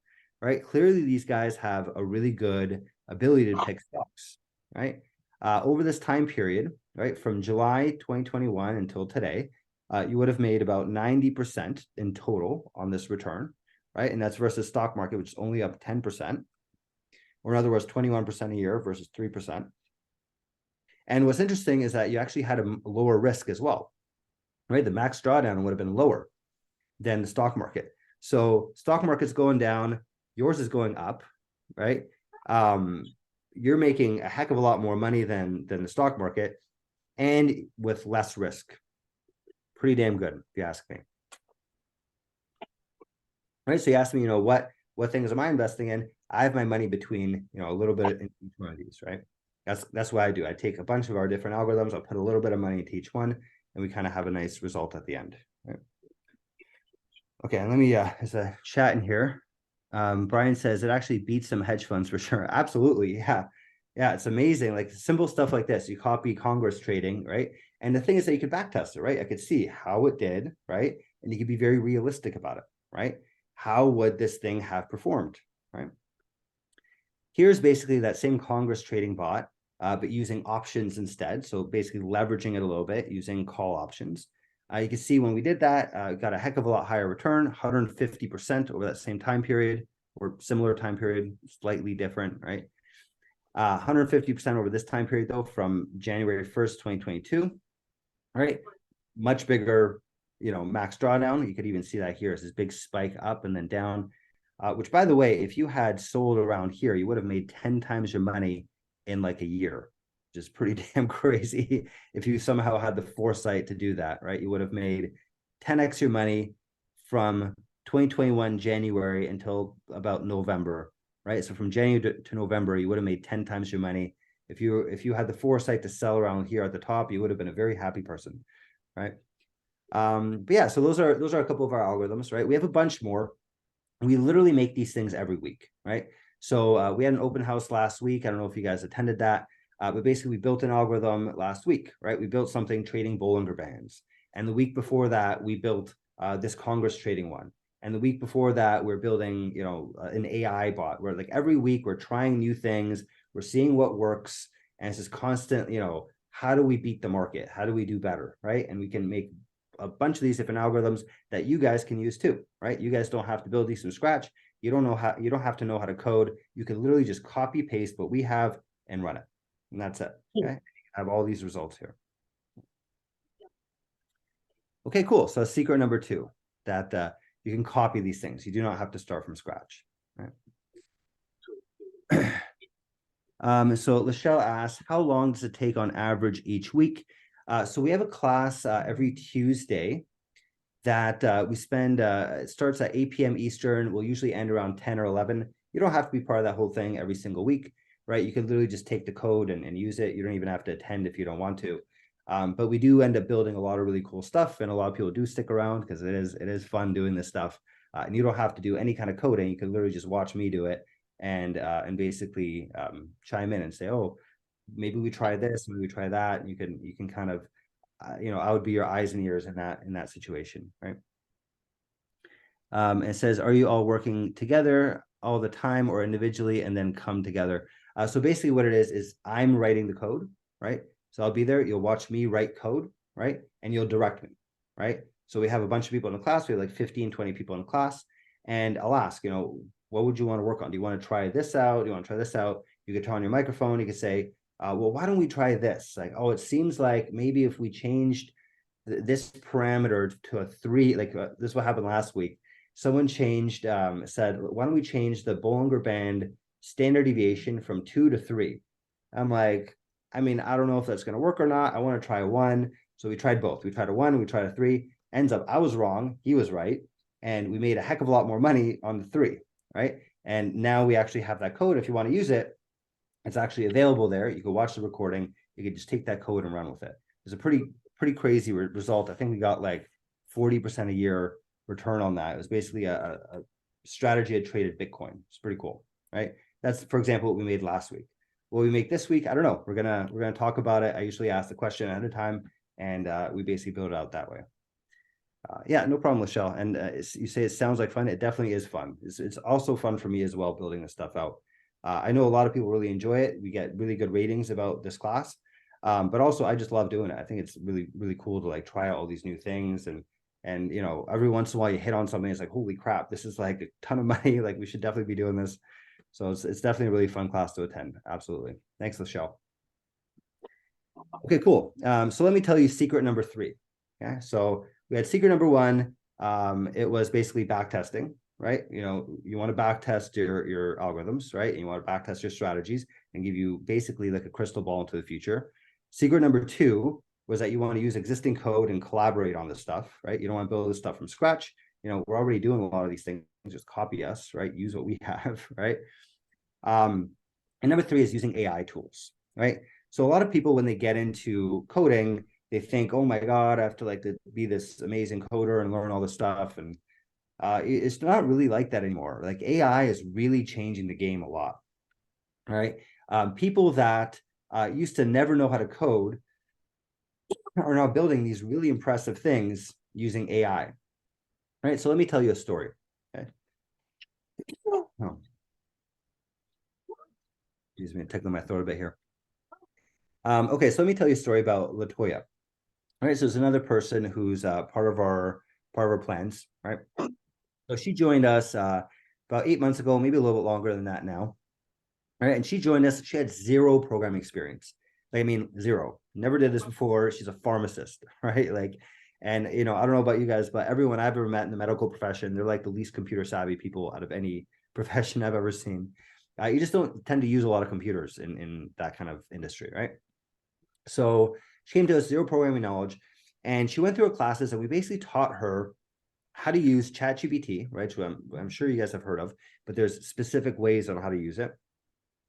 right? Clearly, these guys have a really good ability to pick stocks, right? Over this time period, right, from July 2021 until today, you would have made about 90% in total on this return, right? And that's versus stock market, which is only up 10%, or in other words, 21% a year versus 3%. And what's interesting is that you actually had a lower risk as well, right? The max drawdown would have been lower than the stock market. So stock market's going down, yours is going up, right? You're making a heck of a lot more money than the stock market, and with less risk. Pretty damn good, if you ask me. Right. So you asked me, what things am I investing in? I have my money between, a little bit in each one of these, right? That's what I do. I take a bunch of our different algorithms, I'll put a little bit of money into each one, and we kind of have a nice result at the end. Right? Okay, and let me there's a chat in here. Brian says it actually beats some hedge funds for sure. Absolutely. Yeah. Yeah, it's amazing. Like simple stuff like this. You copy Congress trading, right? And the thing is that you could backtest it, right? I could see how it did, right? And you could be very realistic about it, right? How would this thing have performed, right? Here's basically that same Congress trading bot, but using options instead. So basically leveraging it a little bit using call options. You can see when we did that, got a heck of a lot higher return, 150% over that same time period, or similar time period, slightly different, right? 150% over this time period, though, from January 1st, 2022, right? Much bigger, max drawdown. You could even see that here. It's this big spike up and then down, which, by the way, if you had sold around here, you would have made 10 times your money in like a year, which is pretty damn crazy. If you somehow had the foresight to do that, right? You would have made 10x your money from 2021 January until about November, right? So from January to November, you would have made 10 times your money. If you had the foresight to sell around here at the top, you would have been a very happy person, right? But yeah, so those are a couple of our algorithms, right? We have a bunch more. We literally make these things every week, right? So we had an open house last week. I don't know if you guys attended that, but basically we built an algorithm last week, right? We built something trading Bollinger Bands. And the week before that, we built this Congress trading one. And the week before that, we're building, an AI bot where like every week we're trying new things, we're seeing what works, and it's this constant, how do we beat the market? How do we do better, right? And we can make a bunch of these different algorithms that you guys can use too, right? You guys don't have to build these from scratch. You don't have to know how to code. You can literally just copy paste what we have and run it. And that's it. Okay. I have all these results here. Okay, cool. So secret number 2, that you can copy these things. You do not have to start from scratch. Right? So Lachelle asks, how long does it take on average each week? So we have a class every Tuesday that we spend, it starts at 8 p.m. Eastern. We'll usually end around 10 or 11. You don't have to be part of that whole thing every single week, right? You can literally just take the code and use it. You don't even have to attend if you don't want to. But we do end up building a lot of really cool stuff, and a lot of people do stick around because it is fun doing this stuff. And you don't have to do any kind of coding. You can literally just watch me do it and basically chime in and say, oh, maybe we try this, maybe we try that. You can kind of I would be your eyes and ears in that situation, right? It says, are you all working together all the time or individually and then come together? So basically what it is I'm writing the code, right? So I'll be there, you'll watch me write code, right? And you'll direct me, right? So we have a bunch of people in the class, we have like 15, 20 people in the class, and I'll ask, what would you want to work on? Do you want to try this out? Do you want to try this out? You could turn on your microphone, you could say, well, why don't we try this? Like, oh, it seems like maybe if we changed this parameter to a 3, like this is what happened last week. Someone changed, said, why don't we change the Bollinger Band standard deviation from 2 to 3? I'm like, I mean, I don't know if that's going to work or not. I want to try 1. So we tried both. We tried a 1, we tried a 3. Ends up, I was wrong, he was right. And we made a heck of a lot more money on the 3, right? And now we actually have that code. If you want to use it, it's actually available there. You can watch the recording. You can just take that code and run with it. It's a pretty crazy result. I think we got like 40% a year return on that. It was basically a strategy that traded Bitcoin. It's pretty cool, right? That's, for example, what we made last week. What we make this week, I don't know. We're gonna talk about it. I usually ask the question ahead of time, and we basically build it out that way. Yeah, no problem, Lachelle. And you say it sounds like fun. It definitely is fun. It's also fun for me as well, building this stuff out. I know a lot of people really enjoy it. We get really good ratings about this class, but also I just love doing it. I think it's really, really cool to like try out all these new things, and every once in a while you hit on something. It's like, holy crap, this is like a ton of money. Like we should definitely be doing this. So it's definitely a really fun class to attend. Absolutely. Thanks, Lachelle. Okay, cool. So let me tell you secret number 3. Okay, so we had secret number 1. It was basically back testing, right? You want to back test your algorithms, right? And you want to back test your strategies and give you basically like a crystal ball into the future. Secret number 2 was that you want to use existing code and collaborate on this stuff, right? You don't want to build this stuff from scratch. We're already doing a lot of these things. Just copy us, right? Use what we have, right? And number 3 is using AI tools, right? So a lot of people, when they get into coding, they think, oh my God, I have to like be this amazing coder and learn all this stuff. And it's not really like that anymore. Like AI is really changing the game a lot, right? People that used to never know how to code are now building these really impressive things using AI, right? So let me tell you a story. Okay. Oh. Excuse me, tickling my throat a bit here. Okay, so let me tell you a story about Latoya. All right, so it's another person who's part of our plans, right? So she joined us about 8 months ago, maybe a little bit longer than that now. All right, and she joined us. She had 0 programming experience. Like, I mean, 0. Never did this before. She's a pharmacist, right? Like, and I don't know about you guys, but everyone I've ever met in the medical profession, they're like the least computer savvy people out of any profession I've ever seen. You just don't tend to use a lot of computers in that kind of industry, right? So she came to us 0 programming knowledge, and she went through her classes, and we basically taught her how to use ChatGPT, right? Which I'm sure you guys have heard of, but there's specific ways on how to use it,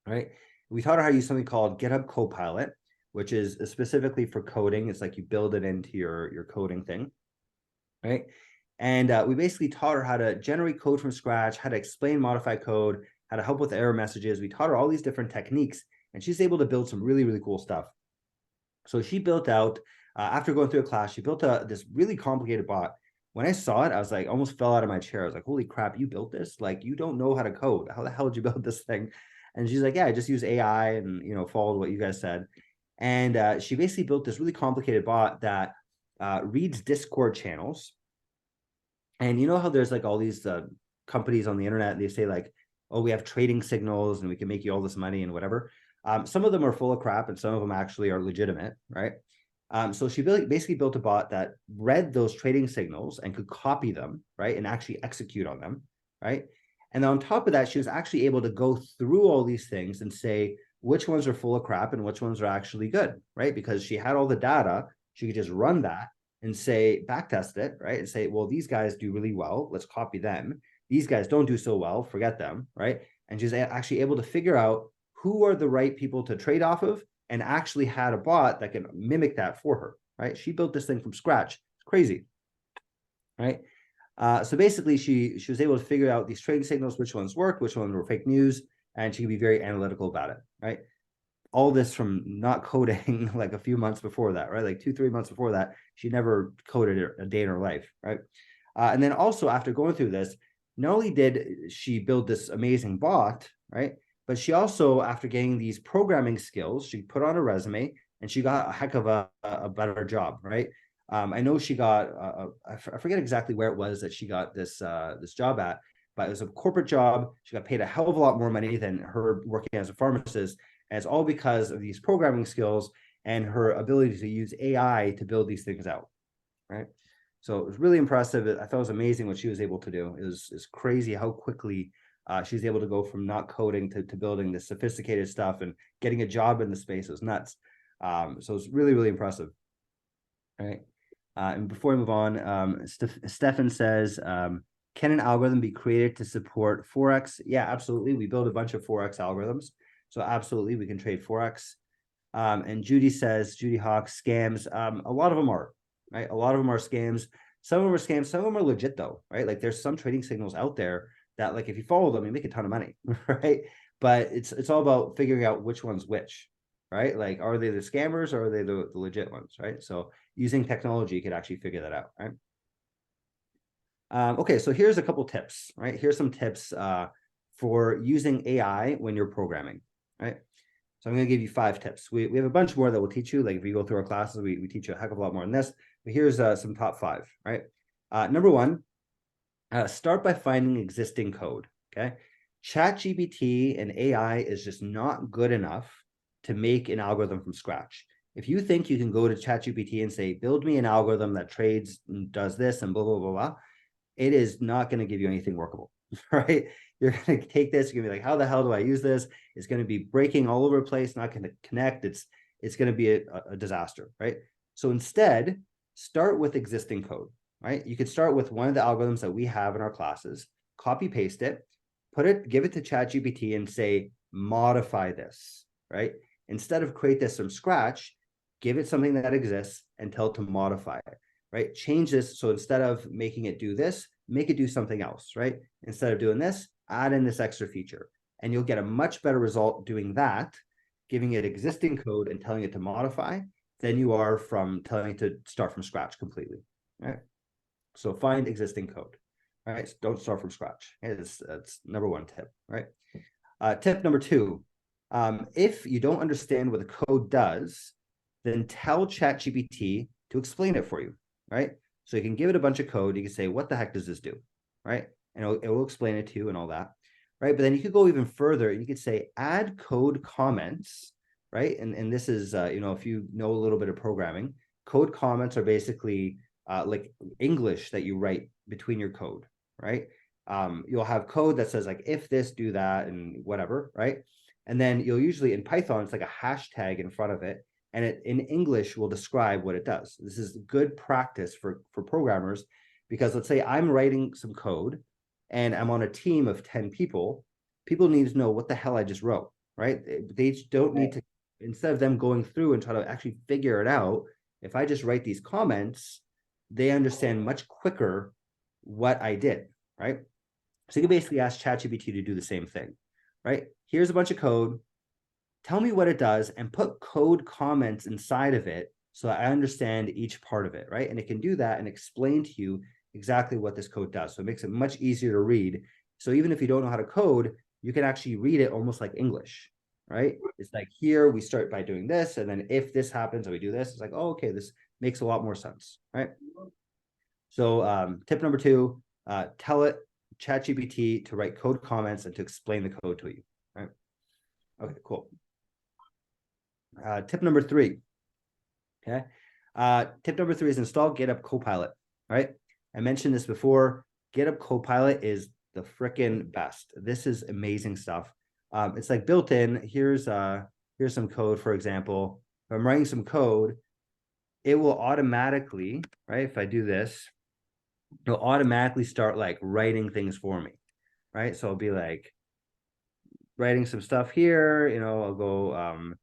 right? We taught her how to use something called GitHub Copilot, which is specifically for coding. It's like you build it into your coding thing, right? And we basically taught her how to generate code from scratch, how to explain modified code, how to help with error messages. We taught her all these different techniques, and she's able to build some really, really cool stuff. So she built out, after going through a class, she built this really complicated bot. When I saw it, I was like, almost fell out of my chair. I was like, holy crap, you built this? Like, you don't know how to code. How the hell did you build this thing? And she's like, yeah, I just use AI and, followed what you guys said. And she basically built this really complicated bot that reads Discord channels. And you know how there's like all these companies on the internet, and they say like, oh, we have trading signals and we can make you all this money and whatever. Some of them are full of crap and some of them actually are legitimate, right? So she basically built a bot that read those trading signals and could copy them, right? And actually execute on them, right? And on top of that, she was actually able to go through all these things and say which ones are full of crap and which ones are actually good, right? Because she had all the data, she could just run that and say, backtest it, right? And say, well, these guys do really well. Let's copy them. These guys don't do so well. Forget them, right? And she's actually able to figure out who are the right people to trade off of, and actually had a bot that can mimic that for her, right? She built this thing from scratch. It's crazy, right? So basically, she was able to figure out these trading signals, which ones worked, which ones were fake news, and she could be very analytical about it, right? All this from not coding like a few months before that, right? Like 2-3 months before that, she never coded a day in her life, right? And then also after going through this, not only did she build this amazing bot, right? But she also, after getting these programming skills, she put on a resume and she got a heck of a better job, right? I know she got, I forget exactly where it was that she got this job at, but it was a corporate job. She got paid a hell of a lot more money than her working as a pharmacist. And it's all because of these programming skills and her ability to use AI to build these things out, right? So it was really impressive. I thought it was amazing what she was able to do. It's crazy how quickly she's able to go from not coding to building this sophisticated stuff and getting a job in the space. It was nuts. So it's really, really impressive. Right. And before we move on, Stefan says, can an algorithm be created to support Forex? Yeah, absolutely. We build a bunch of Forex algorithms. So absolutely, we can trade Forex. And Judy says, Judy Hawk, scams. A lot of them are, right? A lot of them are scams. Some of them are scams. Some of them are legit though, right? Like there's some trading signals out there that like if you follow them, you make a ton of money, right? But it's all about figuring out which one's which, right? Like are they the scammers or are they the legit ones, right? So using technology, you could actually figure that out, right? Okay, so here's a couple tips, right? Here's some tips for using AI when you're programming, right? So I'm going to give you 5 tips. We have a bunch more that we'll teach you. Like if you go through our classes, we teach you a heck of a lot more than this. But here's some top 5, right? Number 1, start by finding existing code, okay? ChatGPT and AI is just not good enough to make an algorithm from scratch. If you think you can go to ChatGPT and say, build me an algorithm that trades and does this and blah, blah, blah, blah, it is not going to give you anything workable, right? You're going to take this, you're going to be like, how the hell do I use this? It's going to be breaking all over the place, not going to connect. It's going to be a disaster, right? So instead, start with existing code, right? You could start with one of the algorithms that we have in our classes, copy paste it, give it to ChatGPT and say, modify this, right? Instead of create this from scratch, give it something that exists and tell it to modify it, right? Change this. So instead of making it do this, make it do something else, right? Instead of doing this, add in this extra feature. And you'll get a much better result doing that, giving it existing code and telling it to modify, than you are from telling it to start from scratch completely, right? So find existing code, right? So don't start from scratch. That's number 1 tip, right? Tip number 2, if you don't understand what the code does, then tell ChatGPT to explain it for you, right? So you can give it a bunch of code. You can say, what the heck does this do, right? And it will explain it to you and all that, right? But then you could go even further. You could say, add code comments, right? And this is, if you know a little bit of programming, code comments are basically like English that you write between your code, right? You'll have code that says like, if this, do that, and whatever, right? And then you'll usually, in Python, it's like a hashtag in front of it, and it in English will describe what it does. This is good practice for programmers, because let's say I'm writing some code and I'm on a team of 10 people. People need to know what the hell I just wrote, right? They don't need to, instead of them going through and try to actually figure it out, if I just write these comments, they understand much quicker what I did, right? So you can basically ask ChatGPT to do the same thing, right? Here's a bunch of code. Tell me what it does and put code comments inside of it so I understand each part of it, right? And it can do that and explain to you exactly what this code does. So it makes it much easier to read. So even if you don't know how to code, you can actually read it almost like English, right? It's like here we start by doing this, and then if this happens and we do this, it's like, oh, okay, this makes a lot more sense, right? So tip number 2, tell it ChatGPT to write code comments and to explain the code to you, right? Okay, cool. Tip number 3, okay? Tip number 3 is install GitHub Copilot, right? I mentioned this before. GitHub Copilot is the freaking best. This is amazing stuff. It's like built in. Here's some code, for example. If I'm writing some code, it will automatically, right? If I do this, it'll automatically start like writing things for me, right? So I'll be like writing some stuff here, I'll go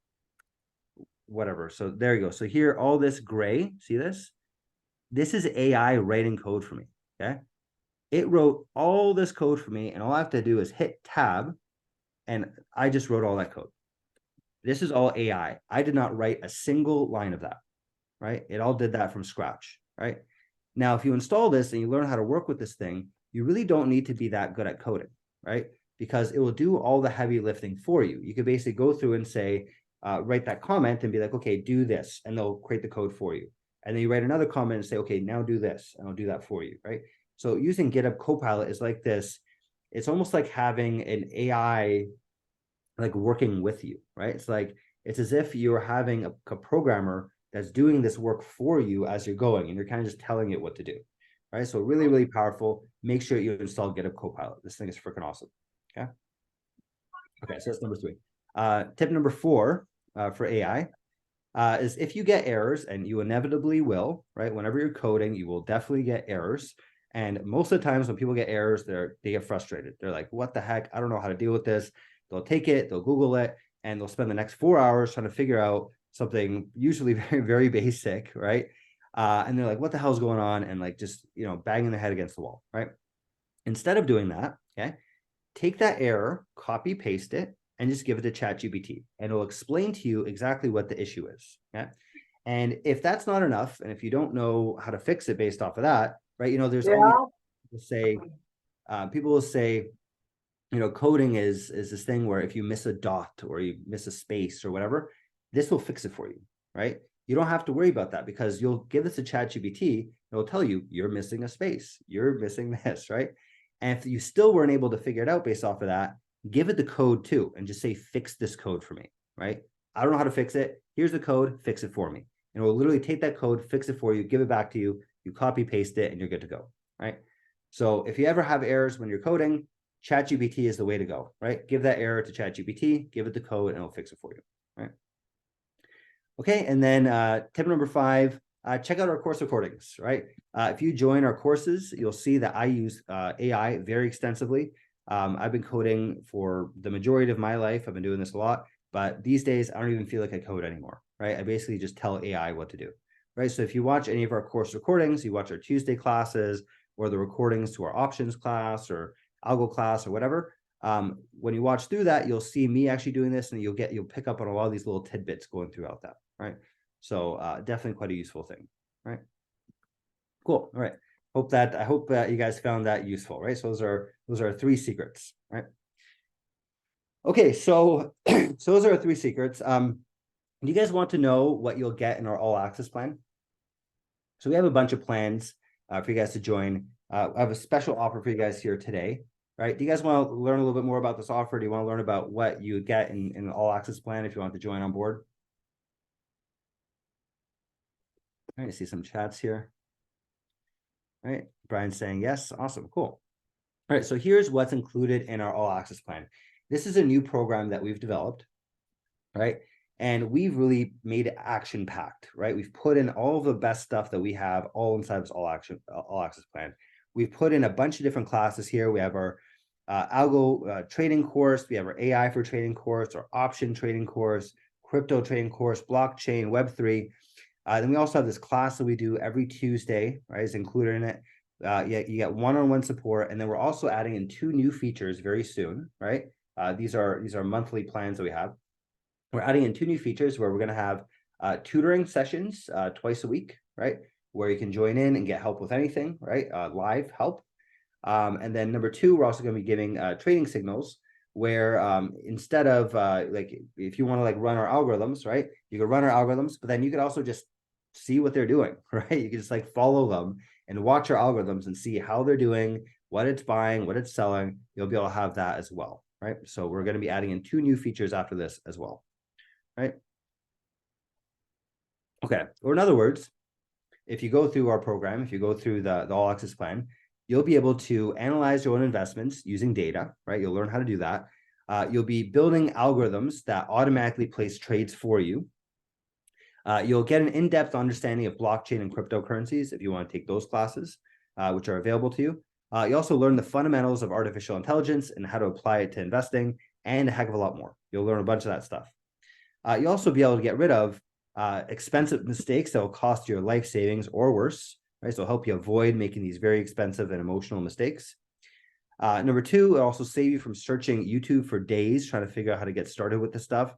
whatever. So there you go. So here, all this gray, see this? This is AI writing code for me, okay? It wrote all this code for me, and all I have to do is hit tab, and I just wrote all that code. This is all AI. I did not write a single line of that, right? It all did that from scratch, right? Now, if you install this and you learn how to work with this thing, you really don't need to be that good at coding, right? Because it will do all the heavy lifting for you. You could basically go through and say, write that comment and be like, okay, do this, and they'll create the code for you. And then you write another comment and say, okay, now do this, and I'll do that for you, right? So using GitHub Copilot is like this. It's almost like having an AI like working with you, right? It's as if you're having a programmer that's doing this work for you as you're going, and you're kind of just telling it what to do, right? So really, really powerful. Make sure you install GitHub Copilot. This thing is freaking awesome. Okay. Okay, so that's number 3. Tip number 4 for AI is if you get errors, and you inevitably will, right? Whenever you're coding, you will definitely get errors. And most of the times when people get errors, they get frustrated. They're like, what the heck? I don't know how to deal with this. They'll take it, they'll Google it, and they'll spend the next 4 hours trying to figure out something usually very, very basic, right? And they're like, what the hell is going on? And like just, banging their head against the wall, right? Instead of doing that, okay, take that error, copy, paste it, and just give it to ChatGPT, and it'll explain to you exactly what the issue is. Okay. And if that's not enough, and if you don't know how to fix it based off of that, right? There's always people will say, coding is this thing where if you miss a dot or you miss a space or whatever, this will fix it for you, right? You don't have to worry about that because you'll give this to ChatGPT, it'll tell you you're missing a space, you're missing this, right? And if you still weren't able to figure it out based off of that, give it the code too, and just say, fix this code for me, right? I don't know how to fix it. Here's the code, fix it for me. And it will literally take that code, fix it for you, give it back to you, you copy paste it, and you're good to go, right? So if you ever have errors when you're coding, ChatGPT is the way to go, right? Give that error to ChatGPT, give it the code, and it'll fix it for you, right? Okay, and then tip number 5, check out our course recordings, right? If you join our courses, you'll see that I use AI very extensively. I've been coding for the majority of my life. I've been doing this a lot, but these days I don't even feel like I code anymore, right? I basically just tell AI what to do, right? So if you watch any of our course recordings, you watch our Tuesday classes or the recordings to our options class or algo class or whatever, when you watch through that, you'll see me actually doing this, and you'll pick up on a lot of these little tidbits going throughout that, right? So definitely quite a useful thing, right? Cool. All right. I hope that you guys found that useful, right? So those are 3 secrets, right? Okay, so those are our 3 secrets. Do you guys want to know what you'll get in our all access plan? So we have a bunch of plans for you guys to join. I have a special offer for you guys here today, right? Do you guys want to learn a little bit more about this offer? Do you want to learn about what you get in an all access plan if you want to join on board? All right, I see some chats here. All right, Brian's saying yes. Awesome, cool. All right, so here's what's included in our all access plan. This is a new program that we've developed, right? And we've really made it action packed, right? We've put in all of the best stuff that we have all inside this all access plan. We've put in a bunch of different classes here. We have our algo trading course. We have our AI for trading course, our option trading course, crypto trading course, blockchain, Web3. Then we also have this class that we do every Tuesday, right? It's included in it. You get one-on-one support, and then we're also adding in 2 new features very soon, right? These are monthly plans that we have. We're adding in 2 new features where we're going to have tutoring sessions twice a week, right? Where you can join in and get help with anything, right? Live help. And then number 2, we're also going to be giving trading signals where instead of like if you want to like run our algorithms, right? You could run our algorithms, but then you could also just see what they're doing, right? You can just like follow them and watch our algorithms and see how they're doing, what it's buying, what it's selling. You'll be able to have that as well, right? So we're going to be adding in 2 new features after this as well, right? Okay, or in other words, if you go through our program, if you go through the all access plan, you'll be able to analyze your own investments using data, right? You'll learn how to do that. You'll be building algorithms that automatically place trades for you. You'll get an in-depth understanding of blockchain and cryptocurrencies if you want to take those classes, which are available to you. You also learn the fundamentals of artificial intelligence and how to apply it to investing, and a heck of a lot more. You'll learn a bunch of that stuff. You'll also be able to get rid of expensive mistakes that will cost your life savings or worse, right? So help you avoid making these very expensive and emotional mistakes. Number 2, it'll also save you from searching YouTube for days trying to figure out how to get started with this stuff.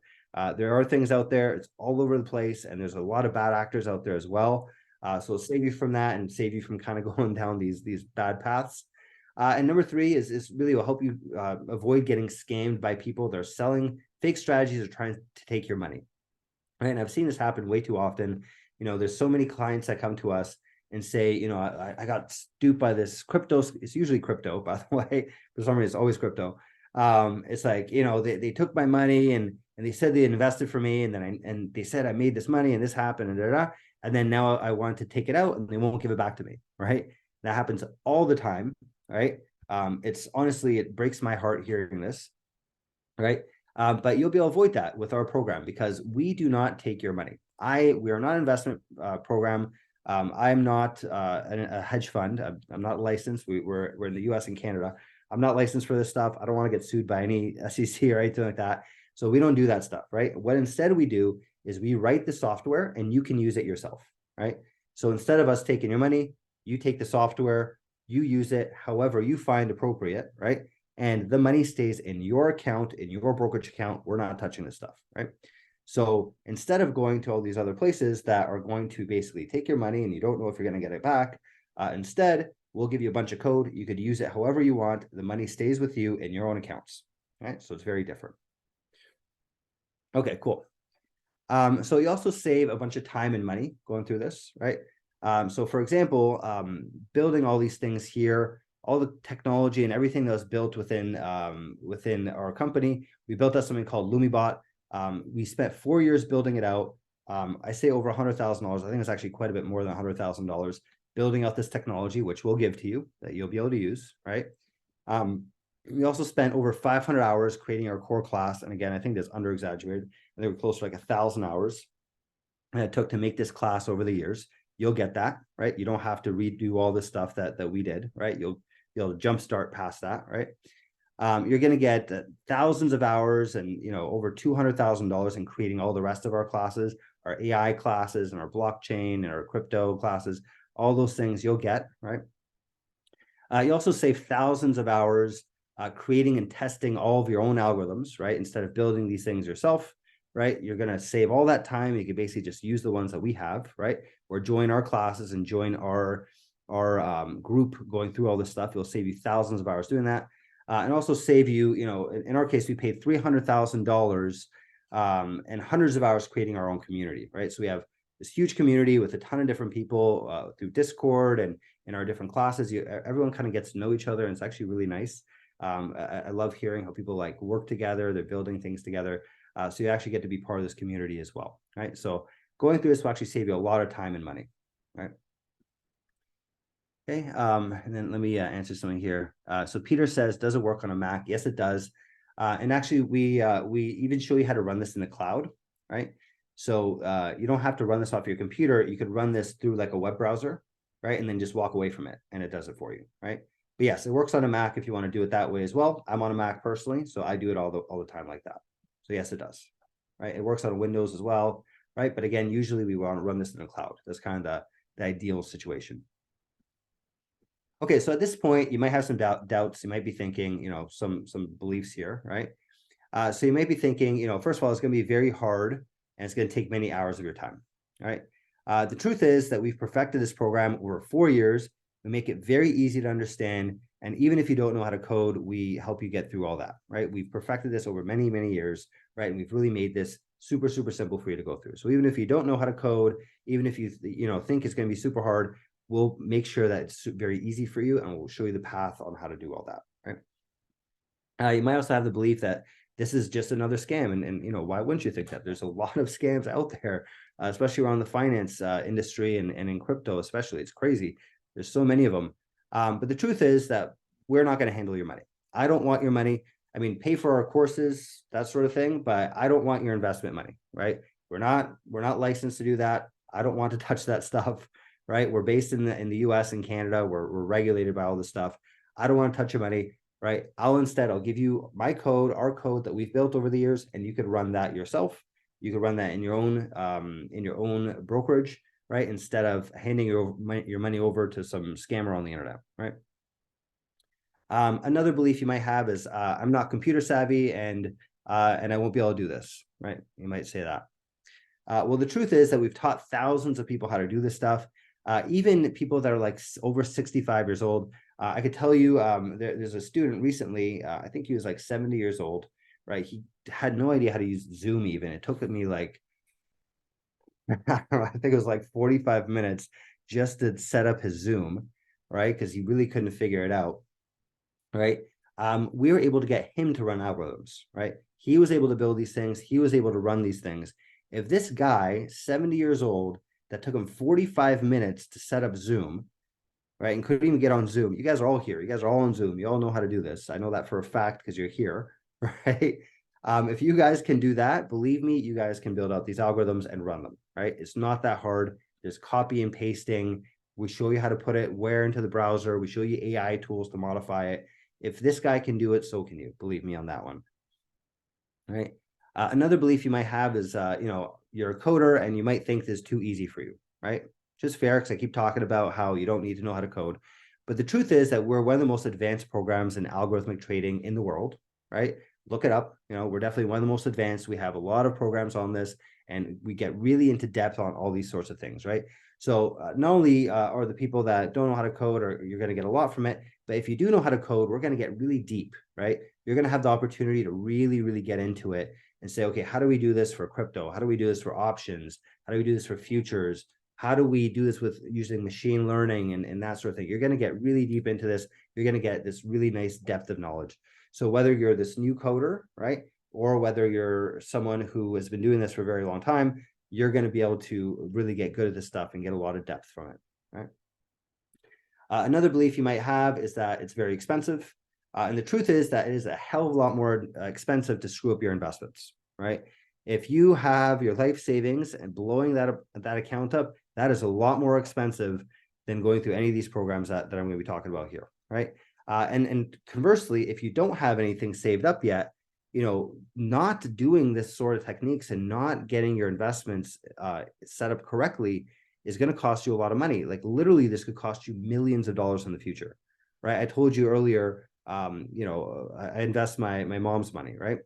There are things out there, it's all over the place, and there's a lot of bad actors out there as well. So it'll save you from that and save you from kind of going down these bad paths. And number 3 is really will help you avoid getting scammed by people that are selling fake strategies or trying to take your money. Right? And I've seen this happen way too often. There's so many clients that come to us and say, I got duped by this crypto. It's usually crypto, by the way. For some reason, it's always crypto. It's like, they took my money and they said they invested for me, and then they said I made this money and this happened and then now I want to take it out and they won't give it back to me. Right? That happens all the time. Right? It's honestly, it breaks my heart hearing this. Right? But you'll be able to avoid that with our program because we do not take your money. We are not an investment program. I'm not a hedge fund. I'm not licensed. We're in the US and Canada. I'm not licensed for this stuff. I don't want to get sued by any SEC or anything like that. So we don't do that stuff, right? What instead we do is we write the software and you can use it yourself, right? So instead of us taking your money, you take the software, you use it however you find appropriate, right? And the money stays in your account, in your brokerage account. We're not touching this stuff, right? So instead of going to all these other places that are going to basically take your money and you don't know if you're going to get it back, instead, we'll give you a bunch of code. You could use it however you want. The money stays with you in your own accounts, right? So it's very different. Okay, cool. So you also save a bunch of time and money going through this, right? So for example, building all these things here, all the technology and everything that was built within our company, we built out something called LumiBot. We spent 4 years building it out. I say over $100,000. I think it's actually quite a bit more than $100,000 building out this technology, which we'll give to you that you'll be able to use, right? We also spent over 500 hours creating our core class. And again, I think that's under exaggerated. I think we're close to like 1,000 hours that it took to make this class over the years. You'll get that, right? You don't have to redo all the stuff that we did, right? You'll jumpstart past that, right? You're going to get thousands of hours and over $200,000 in creating all the rest of our classes, our AI classes and our blockchain and our crypto classes. All those things you'll get, right? You also save thousands of hours creating and testing all of your own algorithms, right? Instead of building these things yourself, right? You're going to save all that time. You can basically just use the ones that we have, right? Or join our classes and join our group going through all this stuff. It'll save you thousands of hours doing that. And also save you, in our case, we paid $300,000 and hundreds of hours creating our own community, right? So we have this huge community with a ton of different people through Discord and in our different classes. Everyone kind of gets to know each other, and it's actually really nice. I love hearing how people like work together. They're building things together. So you actually get to be part of this community as well, right? So going through this will actually save you a lot of time and money, right? Okay, and then let me answer something here. So Peter says, does it work on a Mac? Yes, it does. And actually, we even show you how to run this in the cloud, right? So you don't have to run this off your computer. You could run this through like a web browser, right? And then just walk away from it, and it does it for you, right? But yes, it works on a Mac if you want to do it that way as well. I'm on a Mac personally, so I do it all the time like that. So yes, it does, right? It works on Windows as well, right? But again, usually we want to run this in the cloud. That's kind of the ideal situation. Okay, so at this point, you might have some doubts. You might be thinking, some beliefs here, right? So you might be thinking, first of all, it's going to be very hard and it's going to take many hours of your time, right? The truth is that we've perfected this program over 4 years. We make it very easy to understand, And even if you don't know how to code, we help you get through all that, right? We've perfected this over many, many years, right? And we've really made this super, super simple for you to go through. So even if you don't know how to code, even if you think it's going to be super hard, we'll make sure that it's very easy for you, and we'll show you the path on how to do all that, right? You might also have the belief that this is just another scam, and why wouldn't you think that? There's a lot of scams out there, especially around the finance industry and in crypto, especially. It's crazy. There's so many of them. But the truth is that we're not going to handle your money. I don't want your money. I mean, pay for our courses, that sort of thing, but I don't want your investment money, right? We're not licensed to do that. I don't want to touch that stuff, right? We're based in the US and Canada. We're regulated by all this stuff. I don't want to touch your money, right? I'll give you my code, our code that we've built over the years, and you could run that yourself. You could run that in your own brokerage, right? Instead of handing your money over to some scammer on the internet, right? Another belief you might have is I'm not computer savvy and I won't be able to do this, right? You might say that. Well, the truth is that we've taught thousands of people how to do this stuff. Even people that are like over 65 years old. I could tell you there's a student recently, I think he was like 70 years old, right? He had no idea how to use Zoom even. It took me like, I don't know, I think it was like 45 minutes just to set up his Zoom, right? Because he really couldn't figure it out, right? We were able to get him to run algorithms, right? He was able to build these things. He was able to run these things. If this guy, 70 years old, that took him 45 minutes to set up Zoom, right, and couldn't even get on Zoom. You guys are all here. You guys are all on Zoom. You all know how to do this. I know that for a fact because you're here, right? If you guys can do that, believe me, you guys can build out these algorithms and run them, right? It's not that hard. There's copy and pasting. We show you how to put it where into the browser. We show you AI tools to modify it. If this guy can do it, so can you. Believe me on that one, right? Another belief you might have is, you're a coder and you might think this is too easy for you, right? Just fair, because I keep talking about how you don't need to know how to code. But the truth is that we're one of the most advanced programs in algorithmic trading in the world, right? Look it up. We're definitely one of the most advanced. We have a lot of programs on this, and we get really into depth on all these sorts of things, right? So not only are the people that don't know how to code, or you're going to get a lot from it, but if you do know how to code, we're going to get really deep, right? You're going to have the opportunity to really, really get into it and say, okay, how do we do this for crypto? How do we do this for options? How do we do this for futures? How do we do this with using machine learning and that sort of thing? You're going to get really deep into this. You're going to get this really nice depth of knowledge. So whether you're this new coder, right, or whether you're someone who has been doing this for a very long time, you're going to be able to really get good at this stuff and get a lot of depth from it, right? Another belief you might have is that it's very expensive. And the truth is that it is a hell of a lot more expensive to screw up your investments, right? If you have your life savings and blowing that account up, that is a lot more expensive than going through any of these programs that I'm going to be talking about here, right? And conversely, if you don't have anything saved up yet, not doing this sort of techniques and not getting your investments set up correctly is going to cost you a lot of money. Like literally, this could cost you millions of dollars in the future, right? I told you earlier, I invest my mom's money, right?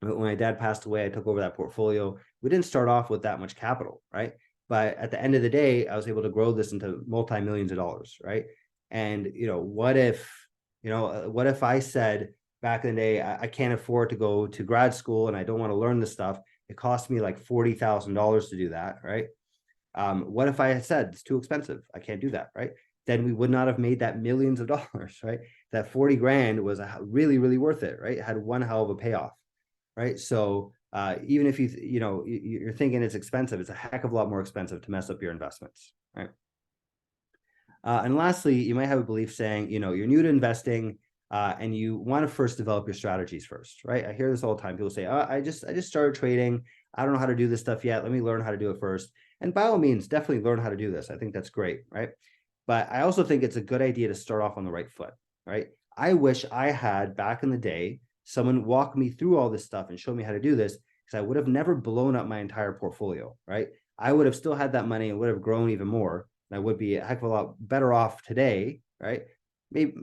When my dad passed away, I took over that portfolio. We didn't start off with that much capital, right? But at the end of the day, I was able to grow this into multi-millions of dollars, right? And what if I said back in the day, I can't afford to go to grad school and I don't want to learn this stuff. It cost me like $40,000 to do that, right? What if I had said it's too expensive? I can't do that, right? Then we would not have made that millions of dollars, right? That 40 grand was really, really worth it, right? It had one hell of a payoff, right? So even if you're thinking it's expensive, it's a heck of a lot more expensive to mess up your investments, right? And lastly, you might have a belief saying, you're new to investing and you want to first develop your strategies first, right? I hear this all the time. People say, oh, I just started trading. I don't know how to do this stuff yet. Let me learn how to do it first. And by all means, definitely learn how to do this. I think that's great, right? But I also think it's a good idea to start off on the right foot, right? I wish I had back in the day someone walk me through all this stuff and show me how to do this, because I would have never blown up my entire portfolio, right? I would have still had that money and would have grown even more. And I would be a heck of a lot better off today, right? Maybe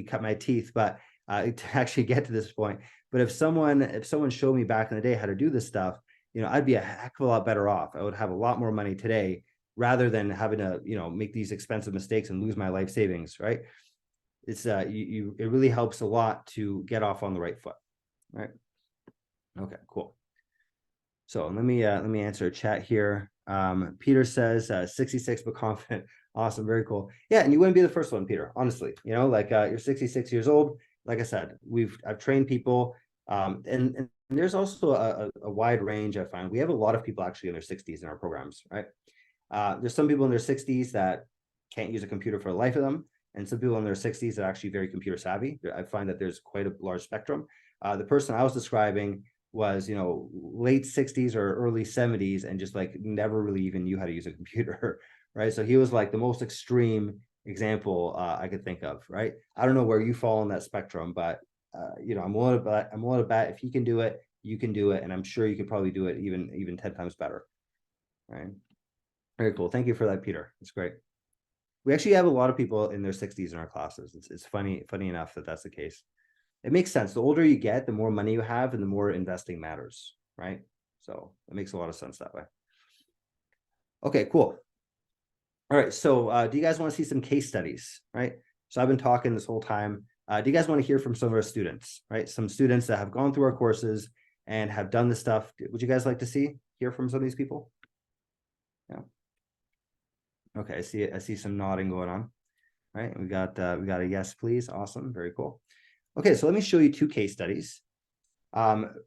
cut my teeth, but to actually get to this point. But if someone showed me back in the day how to do this stuff, I'd be a heck of a lot better off. I would have a lot more money today rather than having to, make these expensive mistakes and lose my life savings, right? It's it really helps a lot to get off on the right foot, right? Okay, cool. So let me answer a chat here. Peter says 66 but confident. Awesome, very cool. Yeah, and you wouldn't be the first one, Peter. Honestly, like you're 66 years old. Like I said, I've trained people, and there's also a wide range. I find we have a lot of people actually in their 60s in our programs, right? There's some people in their 60s that can't use a computer for the life of them, and some people in their 60s are actually very computer savvy. I find that there's quite a large spectrum. The person I was describing was, late 60s or early 70s and just like never really even knew how to use a computer, right? So he was like the most extreme example I could think of, right? I don't know where you fall on that spectrum, but I'm willing to bet if he can do it, you can do it, and I'm sure you could probably do it even 10 times better, right? Very cool. Thank you for that, Peter. It's great. We actually have a lot of people in their 60s in our classes. It's funny enough that that's the case. It makes sense. The older you get, the more money you have and the more investing matters, right? So it makes a lot of sense that way. Okay, cool. All right, so do you guys want to see some case studies, right? So I've been talking this whole time. Do you guys want to hear from some of our students, right? Some students that have gone through our courses and have done this stuff. Would you guys like to hear from some of these people? Yeah. Okay, I see some nodding going on. All right, we got a yes, please. Awesome, very cool. Okay, so let me show you two case studies.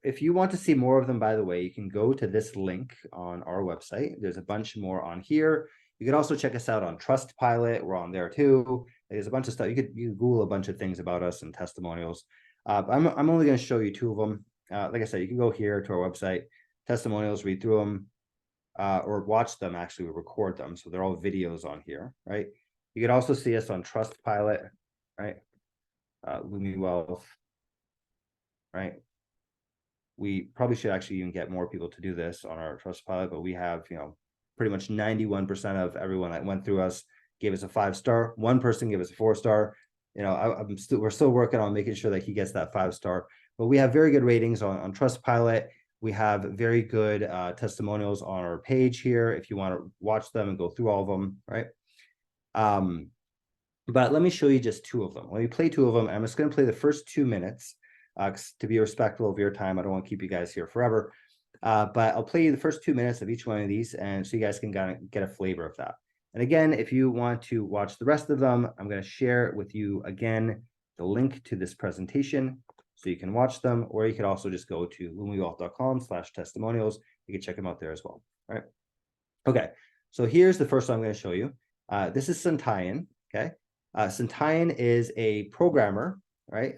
If you want to see more of them, by the way, you can go to this link on our website. There's a bunch more on here. You can also check us out on Trustpilot. We're on there too. There's a bunch of stuff. You could Google a bunch of things about us and testimonials. I'm only going to show you two of them. Like I said, you can go here to our website, testimonials, read through them, or watch them. Actually, we record them, so they're all videos on here, right? You can also see us on Trustpilot, right? Lumi Wealth, right? We probably should actually even get more people to do this on our Trustpilot, but we have, pretty much 91% of everyone that went through us gave us a 5-star. One person gave us a 4-star. We're still working on making sure that he gets that 5-star, but we have very good ratings on Trustpilot. We have very good testimonials on our page here if you want to watch them and go through all of them, right? But let me show you just two of them. Let me play two of them. I'm just going to play the first 2 minutes to be respectful of your time. I don't want to keep you guys here forever. But I'll play you the first 2 minutes of each one of these, and so you guys can kind of get a flavor of that. And again, if you want to watch the rest of them, I'm going to share with you again the link to this presentation so you can watch them, or you could also just go to lumiwealth.com/testimonials. You can check them out there as well. All right. Okay. So here's the first one I'm going to show you. This is Santayan. Okay. Santayan is a programmer, right?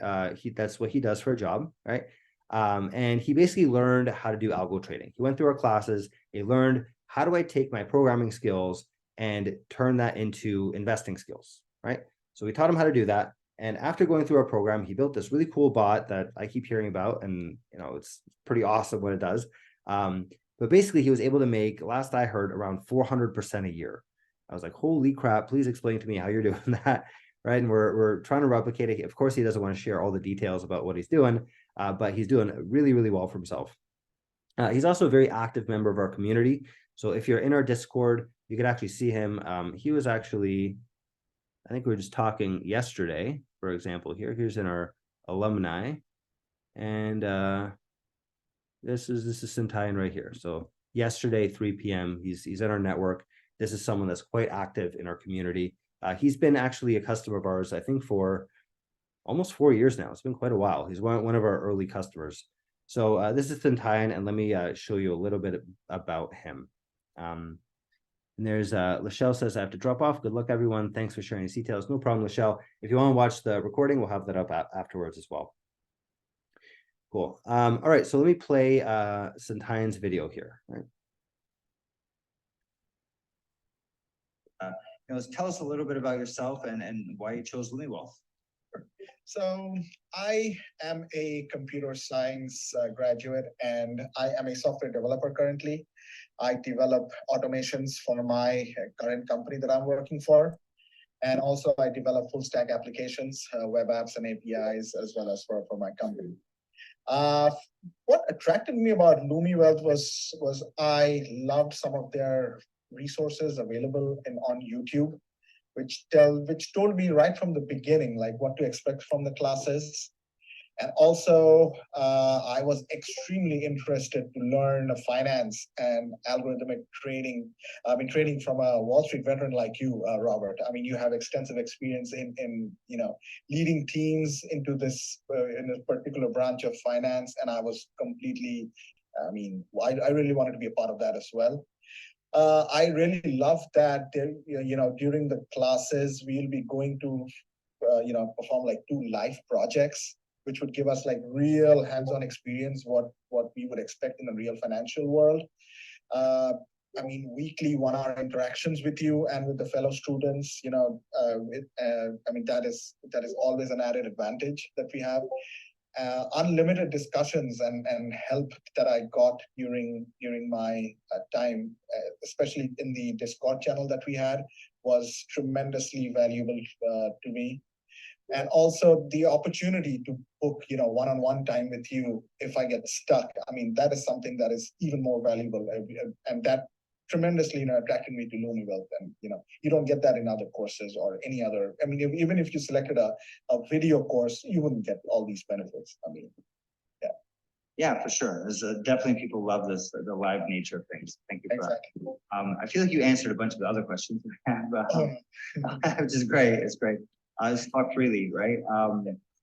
That's what he does for a job, right? And he basically learned how to do algo trading. He went through our classes. He learned, how do I take my programming skills and turn that into investing skills, right? So we taught him how to do that. And after going through our program, he built this really cool bot that I keep hearing about, and it's pretty awesome what it does. But basically, he was able to make, last I heard, around 400% a year. I was like, holy crap, please explain to me how you're doing that, right? And we're trying to replicate it. Of course, he doesn't want to share all the details about what he's doing, but he's doing really, really well for himself. He's also a very active member of our community. So if you're in our Discord, you could actually see him. He was actually, I think we were just talking yesterday, for example, here's in our alumni. And this is Santayan right here. So yesterday, 3 p.m., he's in our network. This is someone that's quite active in our community. He's been actually a customer of ours, I think, for almost 4 years now. It's been quite a while. He's one of our early customers. So this is Santayan, and let me show you a little bit about him. And there's Lachelle says, I have to drop off. Good luck, everyone. Thanks for sharing these details. No problem, Lachelle. If you want to watch the recording, we'll have that up afterwards as well. Cool. All right, so let me play Santayan's video here. Right. Tell us a little bit about yourself and why you chose LumiWealth. So I am a computer science graduate, and I am a software developer currently. I develop automations for my current company that I'm working for. And also I develop full stack applications, web apps and APIs, as well as for my company. What attracted me about LumiWealth was I loved some of their resources available on YouTube, which told me right from the beginning, like what to expect from the classes. And also, I was extremely interested to learn finance and algorithmic trading. I've been trading from a Wall Street veteran like you, Robert. I mean, you have extensive experience in leading teams into this in a particular branch of finance, and I was completely. I mean, I really wanted to be a part of that as well. I really love that during the classes we'll be going to perform like 2 live projects, which would give us like real hands-on experience what we would expect in the real financial world. I mean, weekly 1-hour interactions with you and with the fellow students. I mean, that is always an added advantage that we have. Unlimited discussions and help that I got during my time, especially in the Discord channel that we had, was tremendously valuable to me. And also the opportunity to book, one-on-one time with you if I get stuck. I mean, that is something that is even more valuable, and that tremendously, attracted me to Wealth. And you don't get that in other courses or any other. I mean, even if you selected a video course, you wouldn't get all these benefits. I mean, yeah. Yeah, for sure. There's definitely people love this, the live nature of things. Thank you for Exactly. that. I feel like you answered a bunch of the other questions, which is great. It's great. Just talk freely, right?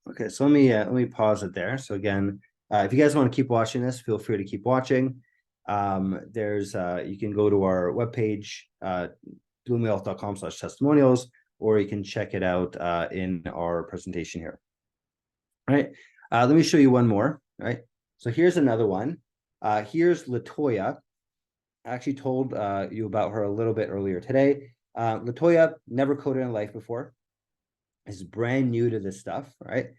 Okay, so let me pause it there. So again, if you guys want to keep watching this, feel free to keep watching. There's you can go to our webpage, doingwealth.com/testimonials, or you can check it out in our presentation here. All right. Let me show you one more. All right. So here's another one. Here's Latoya. I actually told you about her a little bit earlier today. Latoya never coded in life before. Is brand new to this stuff, right?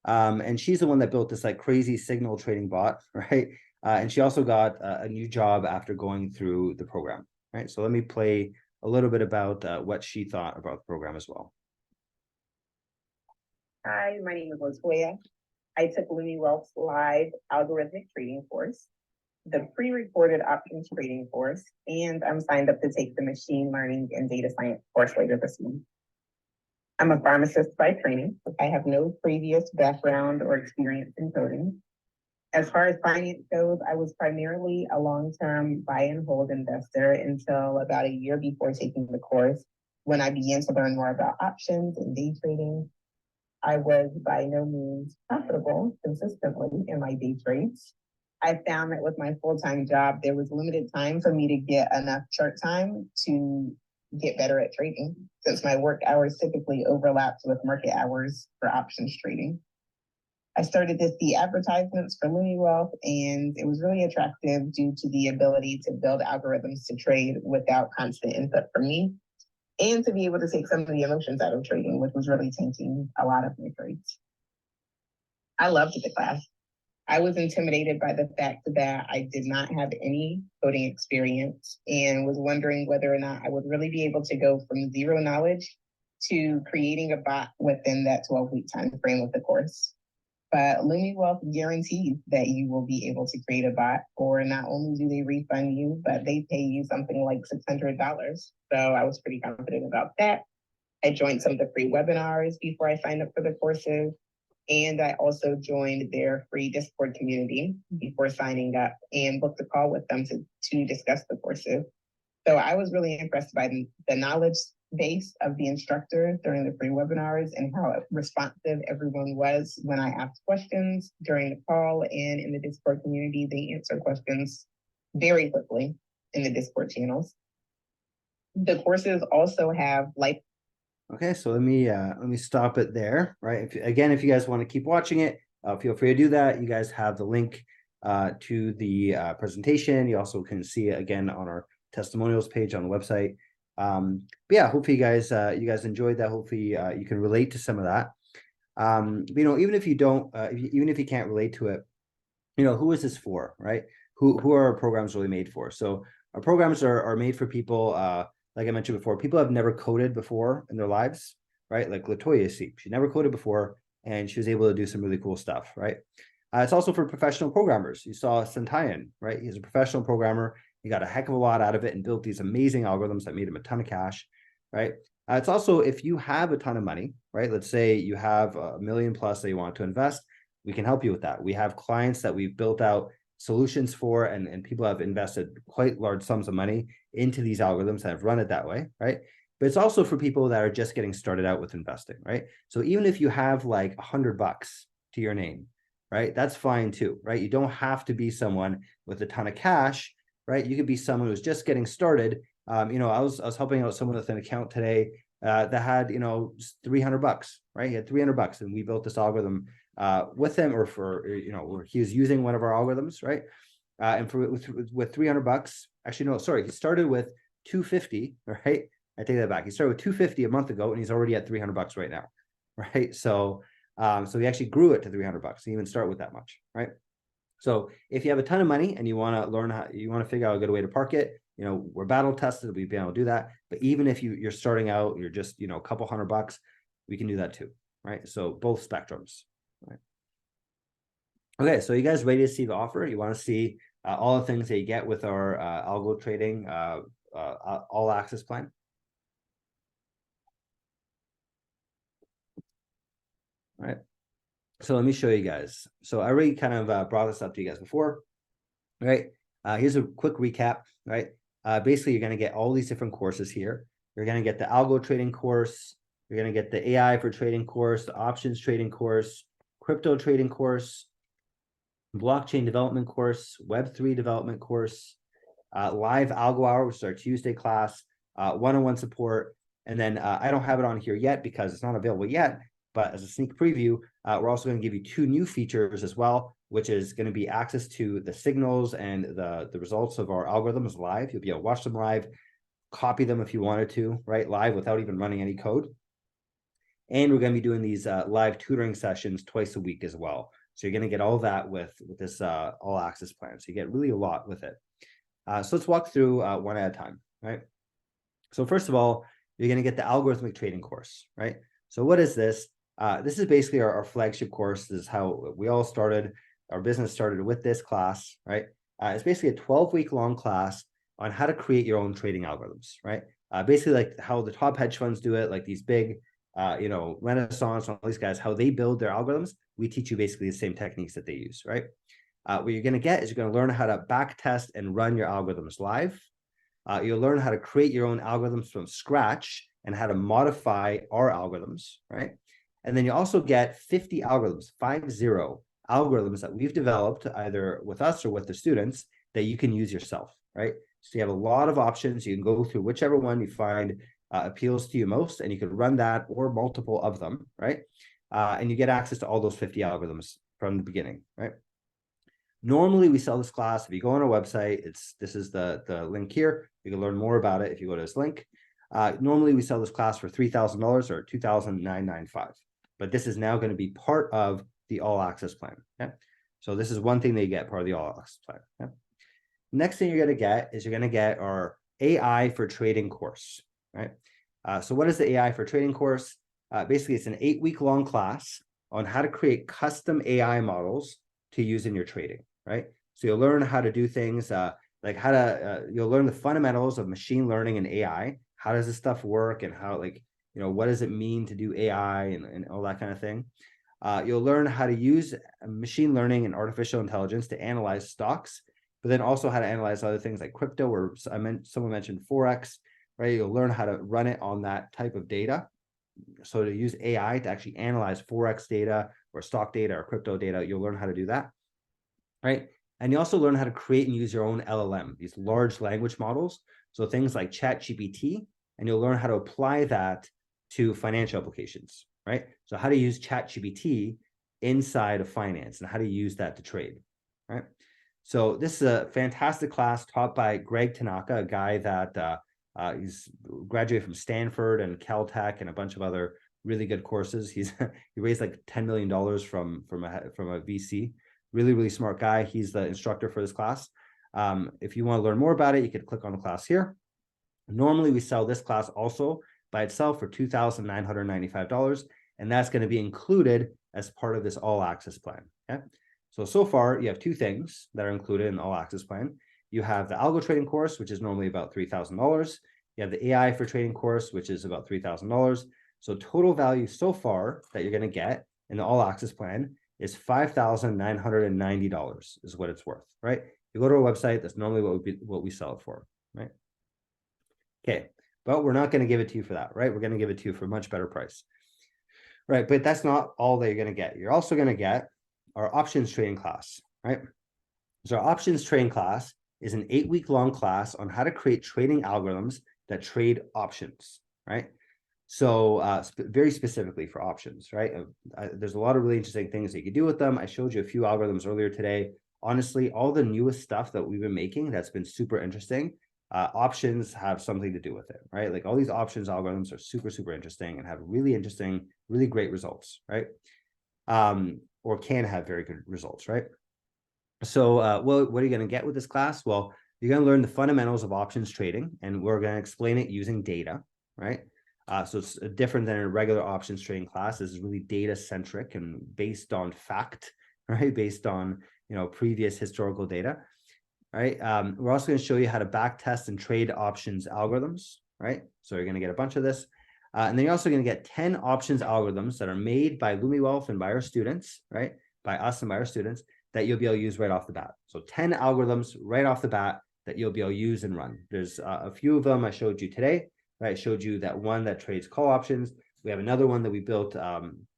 And she's the one that built this like crazy signal trading bot, right? And she also got a new job after going through the program, right? So let me play a little bit about what she thought about the program as well. Hi, my name is Latoya. I took Wealth's live algorithmic trading course, the pre-recorded options trading course, and I'm signed up to take the machine learning and data science course later this month. I'm a pharmacist by training. I have no previous background or experience in coding. As far as finance goes, I was primarily a long-term buy and hold investor until about a year before taking the course, when I began to learn more about options and day trading. I was by no means profitable consistently in my day trades. I found that with my full-time job, there was limited time for me to get enough chart time to get better at trading, since my work hours typically overlapped with market hours for options trading. I started to see advertisements for Wealth, and it was really attractive due to the ability to build algorithms to trade without constant input from me, and to be able to take some of the emotions out of trading, which was really tainting a lot of my trades. I loved the class. I was intimidated by the fact that I did not have any coding experience and was wondering whether or not I would really be able to go from zero knowledge to creating a bot within that 12-week time frame of the course. But Wealth guarantees that you will be able to create a bot, or not only do they refund you, but they pay you something like $600. So I was pretty confident about that. I joined some of the free webinars before I signed up for the courses. And I also joined their free Discord community before signing up and booked a call with them to discuss the courses. So I was really impressed by the knowledge base of the instructor during the free webinars and how responsive everyone was when I asked questions during the call, and in the Discord community, they answer questions very quickly in the Discord channels. The courses also have Okay, so let me stop it there, right? If you guys want to keep watching it, feel free to do that. You guys have the link to the presentation. You also can see it again on our testimonials page on the website. But yeah, hopefully you guys enjoyed that. Hopefully you can relate to some of that. Even if you don't, even if you can't relate to it, who is this for, right? Who are our programs really made for? So our programs are made for people, like I mentioned before, people have never coded before in their lives, right? Like Latoya, she never coded before, and she was able to do some really cool stuff, right? It's also for professional programmers. You saw Santayan, right? He's a professional programmer. He got a heck of a lot out of it and built these amazing algorithms that made him a ton of cash, right? It's also, if you have a ton of money, right? Let's say you have $1 million plus that you want to invest, we can help you with that. We have clients that we've built out solutions for, and people have invested quite large sums of money into these algorithms that have run it that way, right? But it's also for people that are just getting started out with investing, right? So even if you have like $100 to your name, right? That's fine too, right? You don't have to be someone with a ton of cash, right? You could be someone who's just getting started. I was helping out someone with an account today that had, $300, right? He had $300, and we built this algorithm with him, or where he was using one of our algorithms, right? And with $300, actually, no, sorry, he started with $250, right? I take that back. He started with $250 a month ago, and he's already at $300 right now, right? So he actually grew it to $300. He didn't even start with that much, right? So if you have a ton of money and you want to learn how, you want to figure out a good way to park it, we're battle tested. We've been able to do that. But even if you're starting out, you're just, a couple $100, we can do that too, right? So both spectrums, right? Okay, so you guys ready to see the offer? You want to see all the things that you get with our Algo Trading all access plan? All right. So let me show you guys. So I already kind of brought this up to you guys before, right? Here's a quick recap, right? Basically, you're going to get all these different courses here. You're going to get the Algo Trading course. You're going to get the AI for trading course, the options trading course, crypto trading course, blockchain development course, Web3 development course, live algo hour, which is our Tuesday class, one-on-one support. And then I don't have it on here yet because it's not available yet, but as a sneak preview, we're also going to give you 2 new features as well, which is going to be access to the signals and the results of our algorithms live. You'll be able to watch them live, copy them if you wanted to, right, live without even running any code. And we're going to be doing these live tutoring sessions twice a week as well. So you're going to get all that with this all access plan. So you get really a lot with it. So let's walk through one at a time, right? So first of all, you're going to get the algorithmic trading course, right? So what is this? This is basically our flagship course. This is how we all started. Our business started with this class, right? It's basically a 12-week long class on how to create your own trading algorithms, right? Basically like how the top hedge funds do it, like these big, Renaissance, all these guys, how they build their algorithms. We teach you basically the same techniques that they use, right? What you're going to get is you're going to learn how to back test and run your algorithms live. You'll learn how to create your own algorithms from scratch and how to modify our algorithms, right? And then you also get 50 algorithms, 50 algorithms that we've developed either with us or with the students that you can use yourself, right? So you have a lot of options. You can go through whichever one you find appeals to you most, and you can run that or multiple of them, right? And you get access to all those 50 algorithms from the beginning, right? Normally, we sell this class. If you go on our website, this is the link here. You can learn more about it if you go to this link. Normally, we sell this class for $3,000 or $2,995, but this is now going to be part of the all access plan. Okay, so this is one thing that you get part of the all access plan. Okay? Next thing you're going to get is you're going to get our AI for trading course, right? So what is the AI for trading course? Basically, it's an 8-week long class on how to create custom AI models to use in your trading, right? So you'll learn how to do things like how to, you'll learn the fundamentals of machine learning and AI. How does this stuff work, and how, what does it mean to do AI and all that kind of thing. You'll learn how to use machine learning and artificial intelligence to analyze stocks, but then also how to analyze other things like crypto, or someone mentioned Forex, right? You'll learn how to run it on that type of data. So to use AI to actually analyze Forex data or stock data or crypto data, you'll learn how to do that, right? And you also learn how to create and use your own LLM, these large language models. So things like ChatGPT, and you'll learn how to apply that to financial applications, right? So how to use ChatGPT inside of finance and how to use that to trade, right? So this is a fantastic class taught by Greg Tanaka, a guy that he's graduated from Stanford and Caltech and a bunch of other really good courses. He raised like $10 million from a VC. Really, really smart guy. He's the instructor for this class. If you want to learn more about it, you could click on the class here. Normally, we sell this class also by itself for $2,995, and that's going to be included as part of this all access plan. Okay. So far, you have 2 things that are included in the all access plan. You have the algo trading course, which is normally about $3,000. You have the AI for trading course, which is about $3,000. So total value so far that you're going to get in the all access plan is $5,990 is what it's worth, right? You go to our website, that's normally what we sell it for, right? Okay, but we're not going to give it to you for that, right? We're going to give it to you for a much better price, right? But that's not all that you're going to get. You're also going to get our options trading class, right? So our options trading class is an 8-week long class on how to create trading algorithms that trade options, right? So very specifically for options, right? There's a lot of really interesting things that you can do with them. I showed you a few algorithms earlier today. Honestly, all the newest stuff that we've been making that's been super interesting, options have something to do with it, right? Like all these options algorithms are super, super interesting and have really interesting, really great results, right? Or can have very good results, right? So what are you going to get with this class? Well, you're going to learn the fundamentals of options trading, and we're going to explain it using data, right? So it's different than a regular options trading class. This is really data centric and based on fact, right? Based on, previous historical data, right? We're also going to show you how to back test and trade options algorithms, right? So you're going to get a bunch of this. And then you're also going to get 10 options algorithms that are made by LumiWealth and by our students, right? By us and by our students that you'll be able to use right off the bat. So 10 algorithms right off the bat that you'll be able to use and run. There's a few of them I showed you today, right? I showed you that one that trades call options. We have another one that we built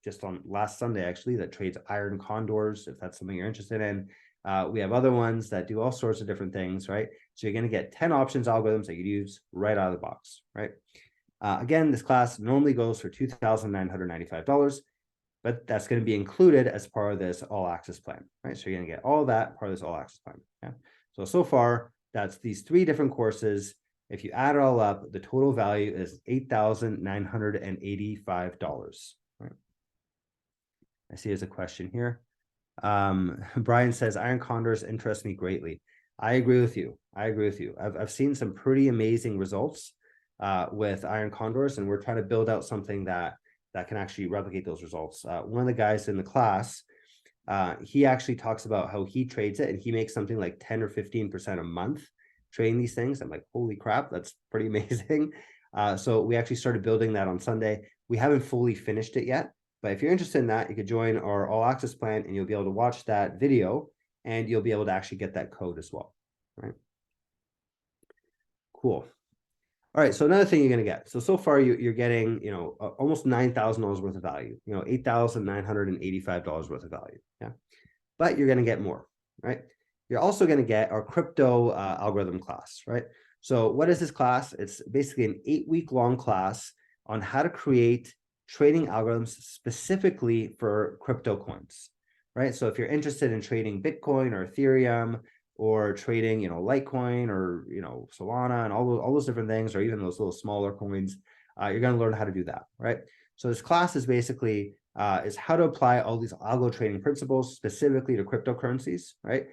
just on last Sunday, actually, that trades iron condors, if that's something you're interested in. We have other ones that do all sorts of different things, right? So you're going to get 10 options algorithms that you use right out of the box, right? Again, this class normally goes for $2,995, but that's going to be included as part of this all access plan, right? So you're going to get all that part of this all access plan. Okay? So far, that's these 3 different courses. If you add it all up, the total value is $8,985. Right? I see there's a question here. Brian says, iron condors interest me greatly. I agree with you. I've seen some pretty amazing results with iron condors, and we're trying to build out something that can actually replicate those results. One of the guys in the class, he actually talks about how he trades it, and he makes something like 10 or 15% a month trading these things. I'm like, holy crap, that's pretty amazing. So we actually started building that on Sunday. We haven't fully finished it yet, but if you're interested in that, you could join our all access plan and you'll be able to watch that video and you'll be able to actually get that code as well, right? Cool. All right, so another thing you're going to get. So far you're getting, almost $9,000 worth of value, $8,985 worth of value. Yeah, but you're going to get more, right? You're also going to get our crypto algorithm class, right? So what is this class? It's basically an 8-week long class on how to create trading algorithms specifically for crypto coins, right? So if you're interested in trading Bitcoin or Ethereum, or trading, Litecoin or, Solana and all those different things, or even those little smaller coins, you're going to learn how to do that, right? So this class is basically is how to apply all these algo trading principles specifically to cryptocurrencies, right?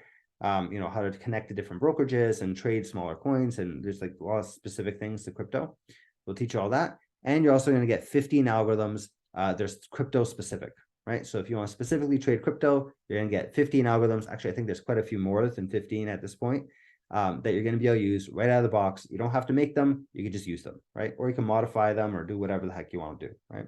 How to connect to different brokerages and trade smaller coins, and there's like a lot of specific things to crypto. We'll teach you all that, and you're also going to get 15 algorithms. There's crypto specific, right? So if you want to specifically trade crypto, you're going to get 15 algorithms. Actually, I think there's quite a few more than 15 at this point that you're going to be able to use right out of the box. You don't have to make them. You can just use them, right? Or you can modify them or do whatever the heck you want to do, right?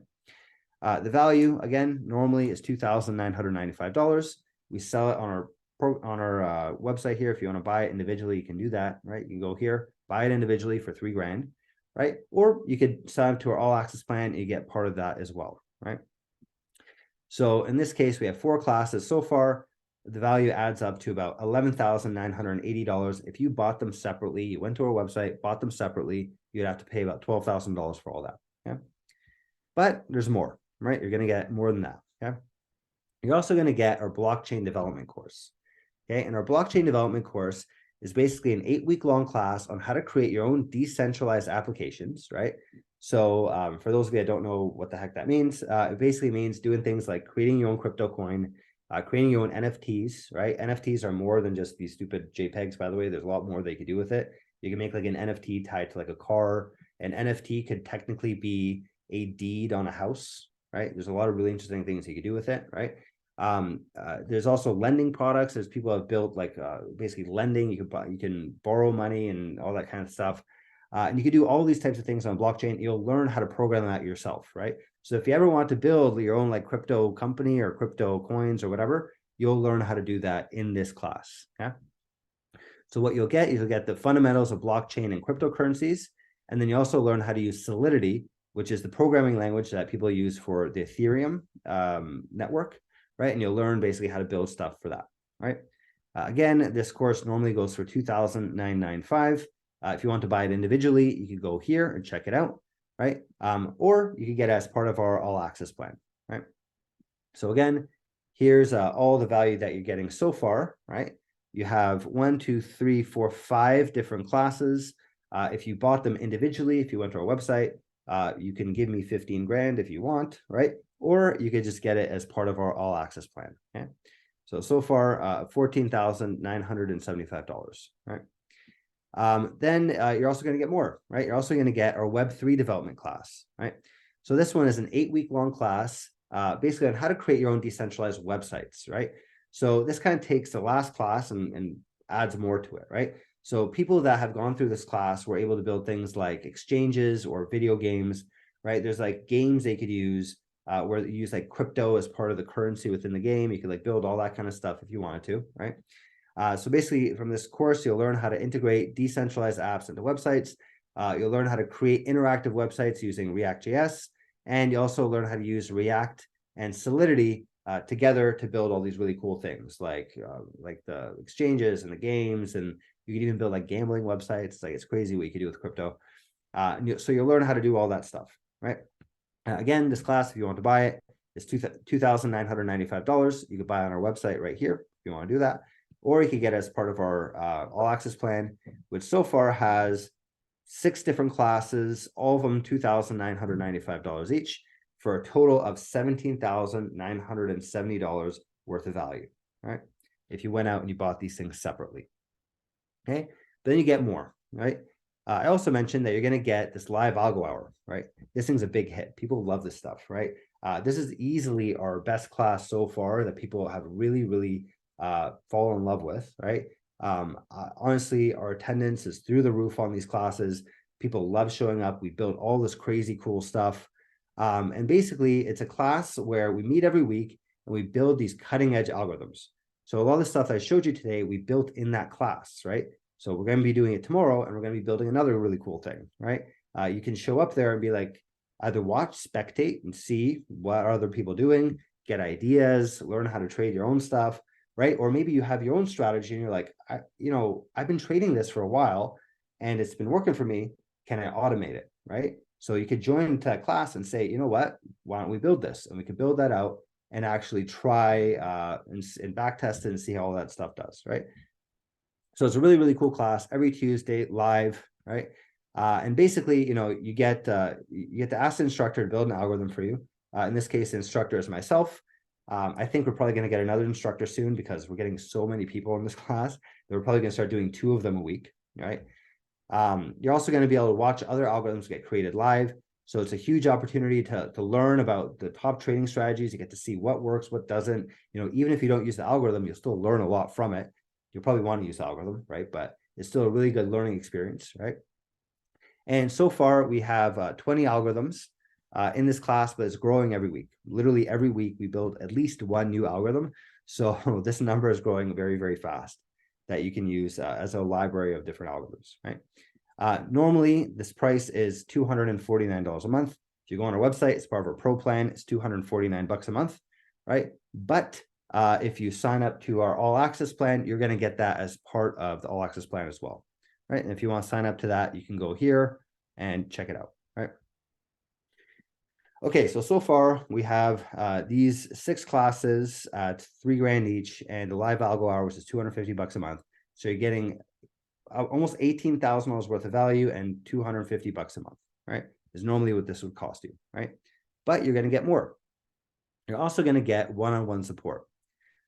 The value, again, normally is $2,995. We sell it on our website here. If you want to buy it individually, you can do that, right? You can go here, buy it individually for $3,000, right? Or you could sign up to our all access plan and you get part of that as well, right? So in this case, we have 4 classes so far. The value adds up to about $11,980. If you bought them separately, you went to our website, bought them separately, you'd have to pay about $12,000 for all that. Okay, but there's more, right? You're going to get more than that. Okay, you're also going to get our blockchain development course. Okay, and our blockchain development course is basically an 8-week long class on how to create your own decentralized applications, right? So for those of you that don't know what the heck that means, it basically means doing things like creating your own crypto coin, creating your own NFTs, right? NFTs are more than just these stupid JPEGs, by the way. There's a lot more they could do with it. You can make like an NFT tied to like a car. An NFT could technically be a deed on a house, right? There's a lot of really interesting things you could do with it, right? There's also lending products. There's people have built like basically lending. You can borrow money and all that kind of stuff. And you can do all these types of things on blockchain. You'll learn how to program that yourself, right? So if you ever want to build your own like crypto company or crypto coins or whatever, you'll learn how to do that in this class. Okay. So what you'll get the fundamentals of blockchain and cryptocurrencies. And then you also learn how to use Solidity, which is the programming language that people use for the Ethereum network, right? And you'll learn basically how to build stuff for that, right? Again, this course normally goes for $2,995. If you want to buy it individually, you could go here and check it out, right? Or you could get it as part of our all access plan, right? So again, here's all the value that you're getting so far, right? You have 1, 2, 3, 4, 5 different classes. If you bought them individually, if you went to our website, you can give me 15 grand if you want, right? Or you could just get it as part of our all access plan. Okay. So far, $14,975, right? Then you're also going to get more, right? You're also going to get our Web3 development class, right? So this one is an 8-week-long class, basically on how to create your own decentralized websites, right? So this kind of takes the last class and adds more to it, right? So people that have gone through this class were able to build things like exchanges or video games, right? There's like games they could use where you use like crypto as part of the currency within the game. You could like build all that kind of stuff if you wanted to, right? So basically from this course, you'll learn how to integrate decentralized apps into websites. You'll learn how to create interactive websites using React.js, and you also learn how to use React and Solidity together to build all these really cool things like the exchanges and the games, and you can even build like gambling websites. Like it's crazy what you can do with crypto. So you'll learn how to do all that stuff, right? Again, this class, if you want to buy it, is $2,995. You could buy it on our website right here if you want to do that. Or you could get it as part of our all access plan, which so far has 6 different classes, all of them $2,995 each, for a total of $17,970 worth of value, right? If you went out and you bought these things separately. Okay, then you get more, right? I also mentioned that you're going to get this live algo hour, right? This thing's a big hit. People love this stuff, right? This is easily our best class so far that people have really fall in love with, right? Honestly, our attendance is through the roof on these classes. People love showing up. We build all this crazy cool stuff. And basically, it's a class where we meet every week and we build these cutting edge algorithms. So a lot of the stuff I showed you today, we built in that class, right? So we're going to be doing it tomorrow, and we're going to be building another really cool thing, right? You can show up there and be like, either watch, spectate, and see what are other people doing, get ideas, learn how to trade your own stuff, right? Or maybe you have your own strategy and you're like, I've been trading this for a while and it's been working for me. Can I automate it, right? So you could join that class and say, you know what, why don't we build this? And we could build that out and actually try and back test it and see how all that stuff does, right? So it's a really cool class every Tuesday live, right? And basically, you get to ask the instructor to build an algorithm for you. In this case, the instructor is myself. I think we're probably going to get another instructor soon because we're getting so many people in this class that we're probably going to start doing 2 of them a week, right? You're also going to be able to watch other algorithms get created live. So it's a huge opportunity to learn about the top trading strategies. You get to see what works, what doesn't. Even if you don't use the algorithm, you'll still learn a lot from it. You'll probably want to use the algorithm, right? But it's still a really good learning experience, right? And so far, we have 20 algorithms in this class, but it's growing every week. Literally every week, we build at least 1 new algorithm. So this number is growing very fast that you can use as a library of different algorithms, right? Normally, this price is $249 a month. If you go on our website, it's part of our pro plan. It's $249 a month, right? But if you sign up to our all access plan, you're going to get that as part of the all access plan as well, right? And if you want to sign up to that, you can go here and check it out, right? Okay, so far we have these 6 classes at $3 grand each, and the live algo hour, which is $250 a month. So you're getting almost $18,000 worth of value and $250 a month, right? Is normally what this would cost you, right? But you're going to get more. You're also going to get one-on-one support.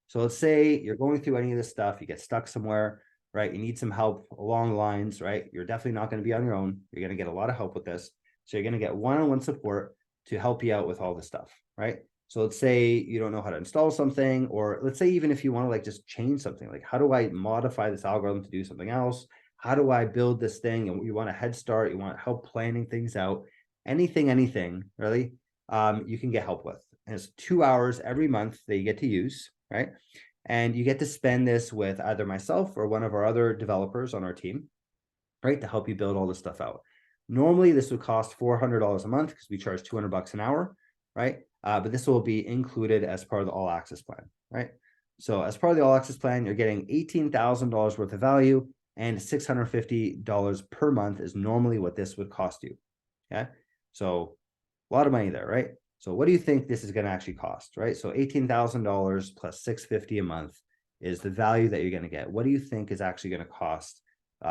So let's say you're going through any of this stuff, you get stuck somewhere, right? You need some help along the lines, right? You're definitely not going to be on your own. You're going to get a lot of help with this. So you're going to get one-on-one support to help you out with all this stuff, right? So let's say you don't know how to install something, or let's say even if you want to like just change something, like how do I modify this algorithm to do something else? How do I build this thing? And you want a head start, you want help planning things out, anything really, you can get help with. And it's 2 hours every month that you get to use, right? And you get to spend this with either myself or one of our other developers on our team, right, to help you build all this stuff out. Normally, this would cost $400 a month because we charge $200 an hour, right? But this will be included as part of the all access plan, right? So as part of the all access plan, you're getting $18,000 worth of value, and $650 per month is normally what this would cost you. Okay, so a lot of money there, right? So what do you think this is going to actually cost, right? So $18,000 plus $650 a month is the value that you're going to get. What do you think is actually going to cost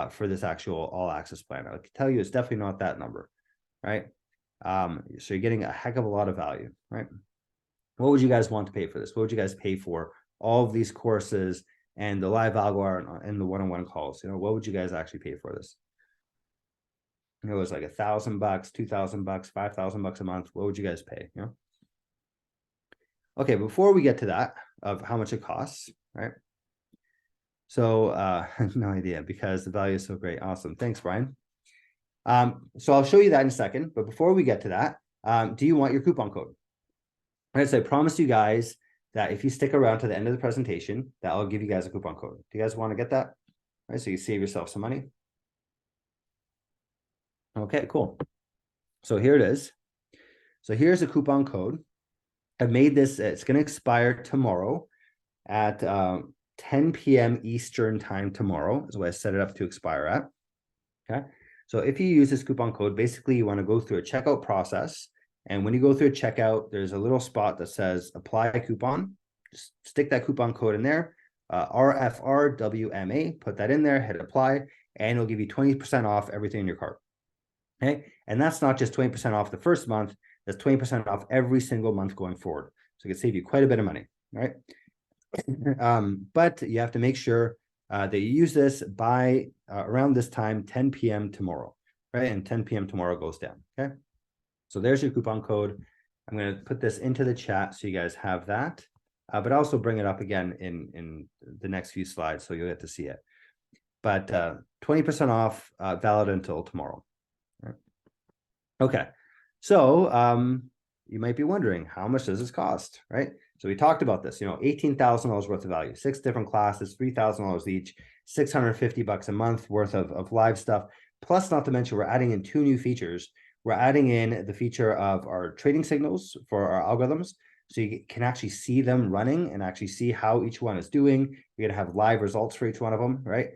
for this actual all access plan? I can tell you it's definitely not that number, right? So you're getting a heck of a lot of value, right? What would you guys want to pay for this? What would you guys pay for all of these courses and the live algo and the one-on-one calls? You know, what would you guys actually pay for this? You know, it was like $1,000, $2,000, $5,000 a month. What would you guys pay? You know? Okay, before we get to that of how much it costs, right? So no idea because the value is so great. Awesome. Thanks, Brian. So I'll show you that in a second. But before we get to that, do you want your coupon code? All right, so I promised you guys that if you stick around to the end of the presentation, that I'll give you guys a coupon code. Do you guys want to get that? All right, so you save yourself some money. Okay, cool. So here it is. So here's a coupon code. I've made this, it's going to expire tomorrow at 10 p.m. Eastern time tomorrow is what I set it up to expire at. Okay. So if you use this coupon code, basically you want to go through a checkout process. And when you go through a checkout, there's a little spot that says apply a coupon. Just stick that coupon code in there, RFRWMA, put that in there, hit apply, and it'll give you 20% off everything in your cart. Okay. And that's not just 20% off the first month, that's 20% off every single month going forward. So it can save you quite a bit of money, right? But you have to make sure that you use this by around this time, 10 p.m. tomorrow, right? And 10 p.m. tomorrow goes down, okay? So there's your coupon code. I'm going to put this into the chat so you guys have that, but also bring it up again in the next few slides so you'll get to see it. But 20% off, valid until tomorrow. Right? Okay, so you might be wondering, how much does this cost, right? So we talked about this, you know, $18,000 worth of value, 6 different classes, $3,000 each, $650 a month worth of live stuff. Plus, not to mention, we're adding in 2 new features. We're adding in the feature of our trading signals for our algorithms. So you can actually see them running and actually see how each one is doing. You're going to have live results for each one of them, right?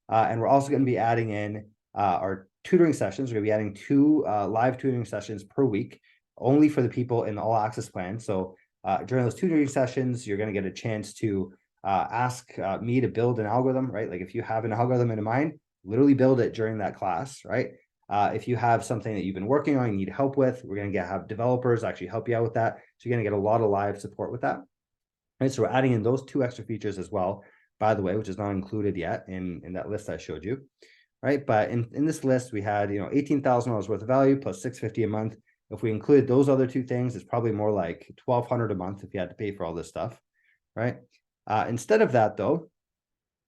And we're also going to be adding in our tutoring sessions. We're going to be adding 2 live tutoring sessions per week, only for the people in the all access plan. So during those tutoring sessions, you're going to get a chance to ask me to build an algorithm, right? Like if you have an algorithm in mind, literally build it during that class, right? If you have something that you've been working on, you need help with, we're going to have developers actually help you out with that. So you're going to get a lot of live support with that. Right, so we're adding in those 2 extra features as well, by the way, which is not included yet in that list I showed you. Right, but in this list, we had, you know, $18,000 worth of value plus $650 a month. If we include those other 2 things, it's probably more like $1,200 a month if you had to pay for all this stuff, right? Instead of that, though,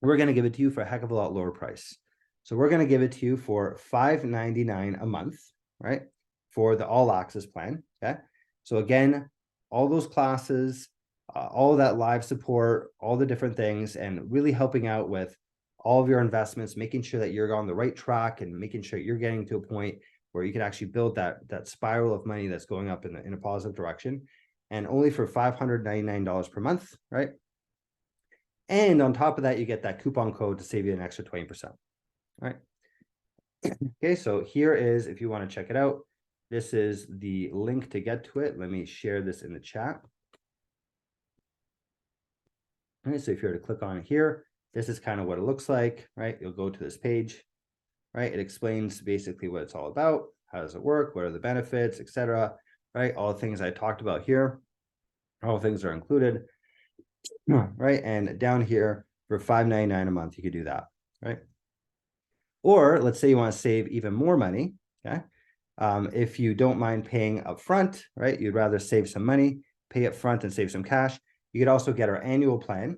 we're going to give it to you for a heck of a lot lower price. So we're going to give it to you for $599 a month, right? For the all access plan. Okay. So again, all those classes, all of that live support, all the different things, and really helping out with all of your investments, making sure that you're on the right track and making sure you're getting to a point where you can actually build that spiral of money that's going up in a positive direction, and only for $599 per month, right? And on top of that, you get that coupon code to save you an extra 20%. Right. Okay, so here is, if you want to check it out, this is the link to get to it. Let me share this in the chat. All right, so if you were to click on it here, this is kind of what it looks like, right? You'll go to this page, right? It explains basically what it's all about. How does it work? What are the benefits, etc. Right? All the things I talked about here, all things are included, right? And down here for $599 a month, you could do that, right? Or let's say you want to save even more money, okay? If you don't mind paying upfront, right? You'd rather save some money. pay up front and save some cash, you could also get our annual plan.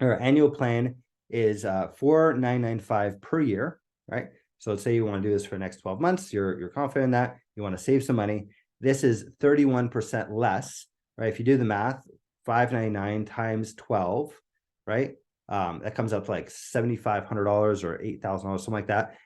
Our annual plan is $4,995 per year, right? So let's say you want to do this for the next 12 months. You're confident in that. You want to save some money. This is 31% less, right? If you do the math, $599 times 12, right? That comes up to like $7,500 or $8,000, something like that.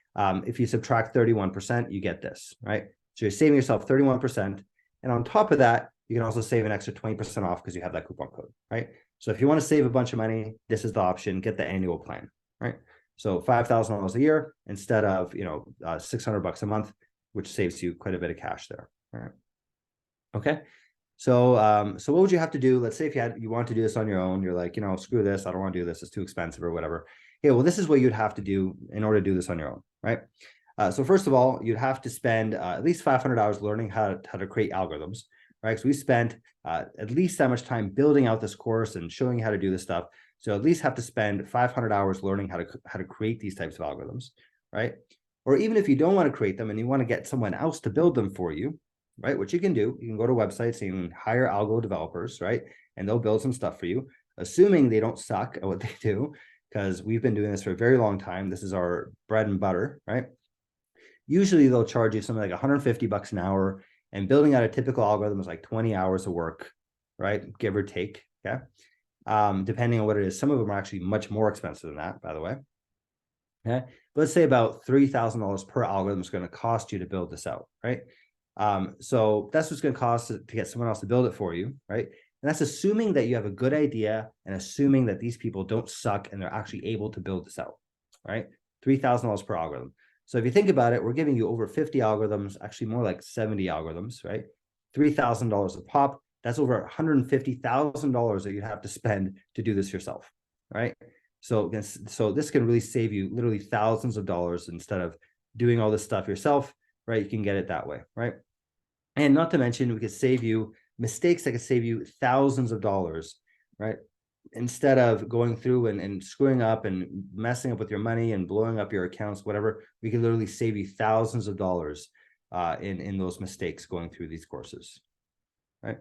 If you subtract 31%, you get this, right? So you're saving yourself 31%. And on top of that, you can also save an extra 20% off because you have that coupon code, right? So if you want to save a bunch of money, this is the option. Get the annual plan, right? So $5,000 a year instead of, $600 a month, which saves you quite a bit of cash there. All right. Okay. So, so what would you have to do? Let's say if you want to do this on your own, you're like, screw this. I don't want to do this. It's too expensive or whatever. Okay. Well, this is what you'd have to do in order to do this on your own, right? So first of all, you'd have to spend at least 500 hours learning how to create algorithms, right? So we spent at least that much time building out this course and showing you how to do this stuff. So at least have to spend 500 hours learning how to create these types of algorithms, right? Or even if you don't want to create them and you want to get someone else to build them for you, right? Which you can do. You can go to websites and you can hire algo developers, right? And they'll build some stuff for you, assuming they don't suck at what they do, because we've been doing this for a very long time. This is our bread and butter, right? Usually they'll charge you something like $150 an hour, and building out a typical algorithm is like 20 hours of work, right? Give or take, okay? Depending on what it is. Some of them are actually much more expensive than that, by the way. Okay, but let's say about $3,000 per algorithm is going to cost you to build this out, right? So that's what's going to cost to get someone else to build it for you, right? And that's assuming that you have a good idea and assuming that these people don't suck and they're actually able to build this out, right? $3,000 per algorithm. So if you think about it, we're giving you over 50 algorithms, actually more like 70 algorithms, right? $3,000 a pop. That's over $150,000 that you'd have to spend to do this yourself, right? So this can really save you literally thousands of dollars instead of doing all this stuff yourself, right? You can get it that way, right? And not to mention, we could save you mistakes that could save you thousands of dollars, right? Instead of going through and screwing up and messing up with your money and blowing up your accounts, whatever, we can literally save you thousands of dollars in those mistakes going through these courses, right?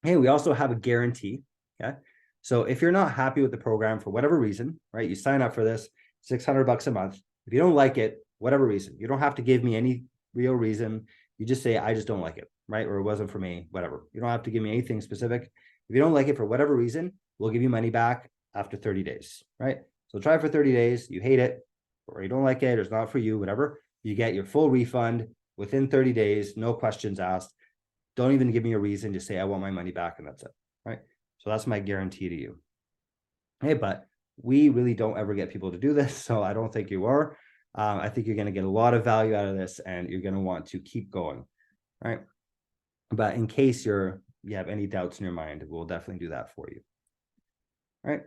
Hey, we also have a guarantee, okay? So if you're not happy with the program for whatever reason, right, you sign up for this, $600 a month. If you don't like it, whatever reason, you don't have to give me any real reason. You just say, I just don't like it, right? Or it wasn't for me, whatever. You don't have to give me anything specific. If you don't like it for whatever reason, we'll give you money back after 30 days, right? So try it for 30 days, you hate it, or you don't like it, or it's not for you, whatever. You get your full refund within 30 days, no questions asked. Don't even give me a reason, just say, I want my money back, and that's it, right? So that's my guarantee to you. Hey, but we really don't ever get people to do this, so I don't think you are. I think you're going to get a lot of value out of this, and you're going to want to keep going, right? But in case you have any doubts in your mind, we'll definitely do that for you. All right.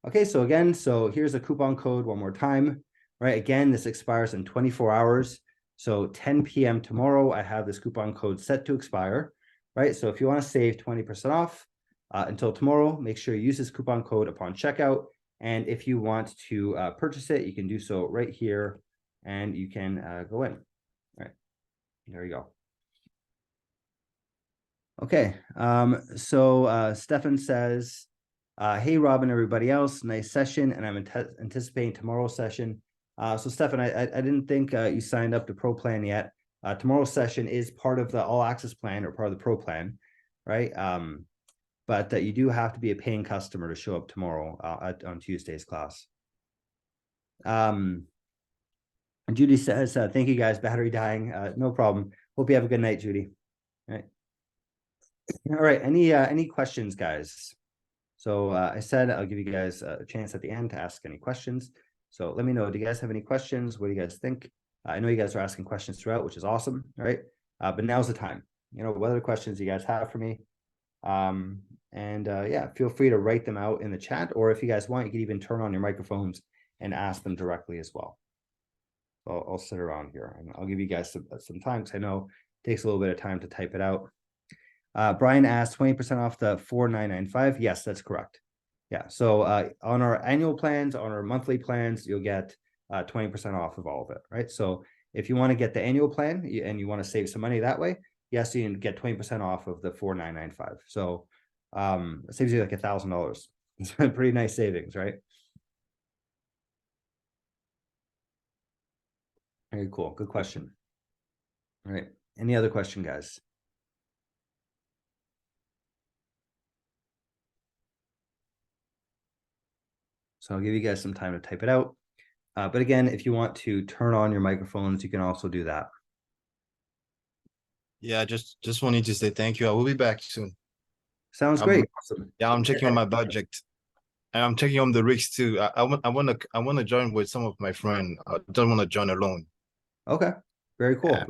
Okay, so again, here's a coupon code one more time, right? Again, this expires in 24 hours. So 10 p.m. tomorrow, I have this coupon code set to expire, right? So if you want to save 20% off until tomorrow, make sure you use this coupon code upon checkout. And if you want to purchase it, you can do so right here, and you can go in. All right, there you go. Okay, so Stefan says, hey, Rob and everybody else, nice session, and I'm anticipating tomorrow's session. So Stefan, I didn't think you signed up to Pro Plan yet. Tomorrow's session is part of the All Access Plan or part of the Pro Plan, right? But you do have to be a paying customer to show up tomorrow on Tuesday's class. Judy says, thank you guys, battery dying. No problem. Hope you have a good night, Judy. All right, any questions, guys? So I said I'll give you guys a chance at the end to ask any questions. So let me know, do you guys have any questions? What do you guys think? I know you guys are asking questions throughout, which is awesome, right? But now's the time. What other questions you guys have for me? Yeah, feel free to write them out in the chat, or if you guys want, you can even turn on your microphones and ask them directly as well. So I'll sit around here and I'll give you guys some time, because I know it takes a little bit of time to type it out. Brian asked 20% off the $4,995. Yes, that's correct. Yeah. So on our annual plans, on our monthly plans, you'll get 20% off of all of it, right? So if you want to get the annual plan and you want to save some money that way, yes, you can get 20% off of the 4,995. So it saves you like $1,000. It's a pretty nice savings, right? Very cool. Good question. All right. Any other question, guys? So I'll give you guys some time to type it out. But again, if you want to turn on your microphones, you can also do that. Yeah, just wanted to say thank you. I will be back soon. Sounds great. Awesome. Yeah, I'm checking on my budget. And I'm checking on the risks too. I want to join with some of my friends. I don't want to join alone. Okay. Very cool. Yeah.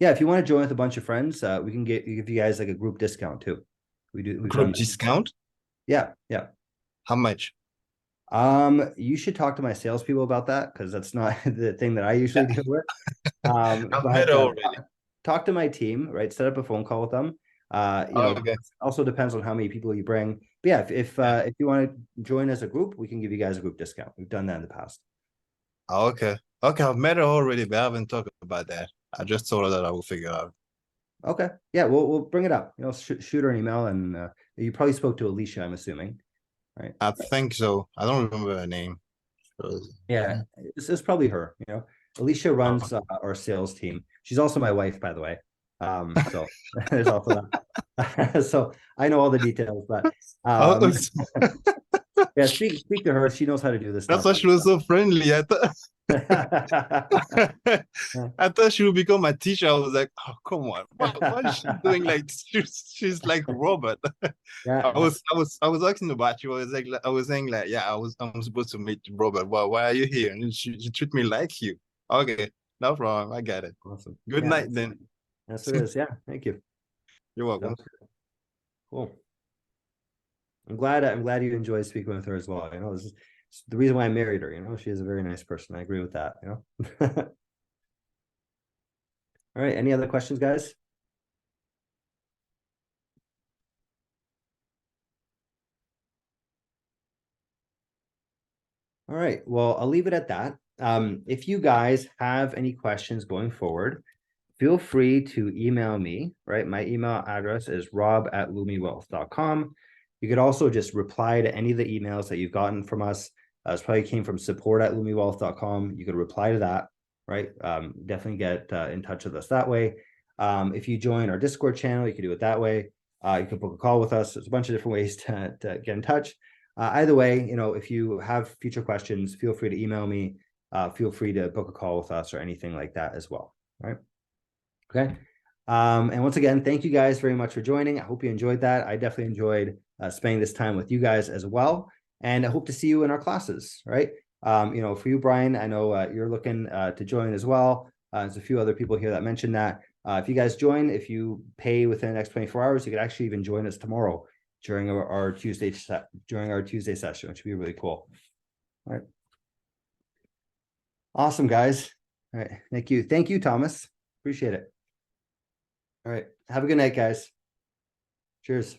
Yeah, if you want to join with a bunch of friends, we can give you guys like a group discount too. We've done Group that. discount? Yeah, yeah. How much? You should talk to my salespeople about that because that's not the thing that I usually deal with. I've But, met her already. talk to my team, right? Set up a phone call with them. You know, Okay. also depends on how many people you bring. But yeah, if you want to join as a group, we can give you guys a group discount. We've done that in the past. Okay. Okay, I've met her already, but I haven't talked about that. I just told her that I will figure out. Okay. Yeah, we'll bring it up. You know, shoot her an email, and you probably spoke to Alicia, I'm assuming, right? I think so. I don't remember her name. Yeah, it's probably her. You know, Alicia runs our sales team. She's also my wife, by the way. So there's also that. So I know all the details, but yeah, speak to her. She knows how to do this That's stuff. why she was so friendly. I thought I thought she would become my teacher. I was like, oh, come on. What is she doing? Like she's like Robert. Yeah, I was asking about you. I was saying like, yeah, I'm supposed to meet Robert. Well, why are you here? And she treat me like you. Okay, no problem. I got it. awesome. Good Yeah, night then. that's what it is. Yeah, thank you. You're welcome. Cool. I'm glad you enjoyed speaking with her as well. You know, this is the reason why I married her. You know, she is a very nice person. I agree with that. You know. All right. Any other questions, guys? All right. Well, I'll leave it at that. If you guys have any questions going forward, feel free to email me, right? My email address is rob@lumiwealth.com. You could also just reply to any of the emails that you've gotten from us. It probably came from support@lumiwealth.com. You could reply to that, right? Definitely get in touch with us that way. If you join our Discord channel, you can do it that way. You can book a call with us. There's a bunch of different ways to get in touch. Either way, you know, if you have future questions, feel free to email me. Feel free to book a call with us or anything like that as well, right? Okay. And once again, thank you guys very much for joining. I hope you enjoyed that. I definitely enjoyed spending this time with you guys as well. And I hope to see you in our classes, right? You know, for you, Brian, I know you're looking to join as well. There's a few other people here that mentioned that. If you guys join, if you pay within the next 24 hours, you could actually even join us tomorrow during our Tuesday session, which would be really cool. All right. Awesome, guys. All right. Thank you. Thank you, Thomas. Appreciate it. All right. Have a good night, guys. Cheers.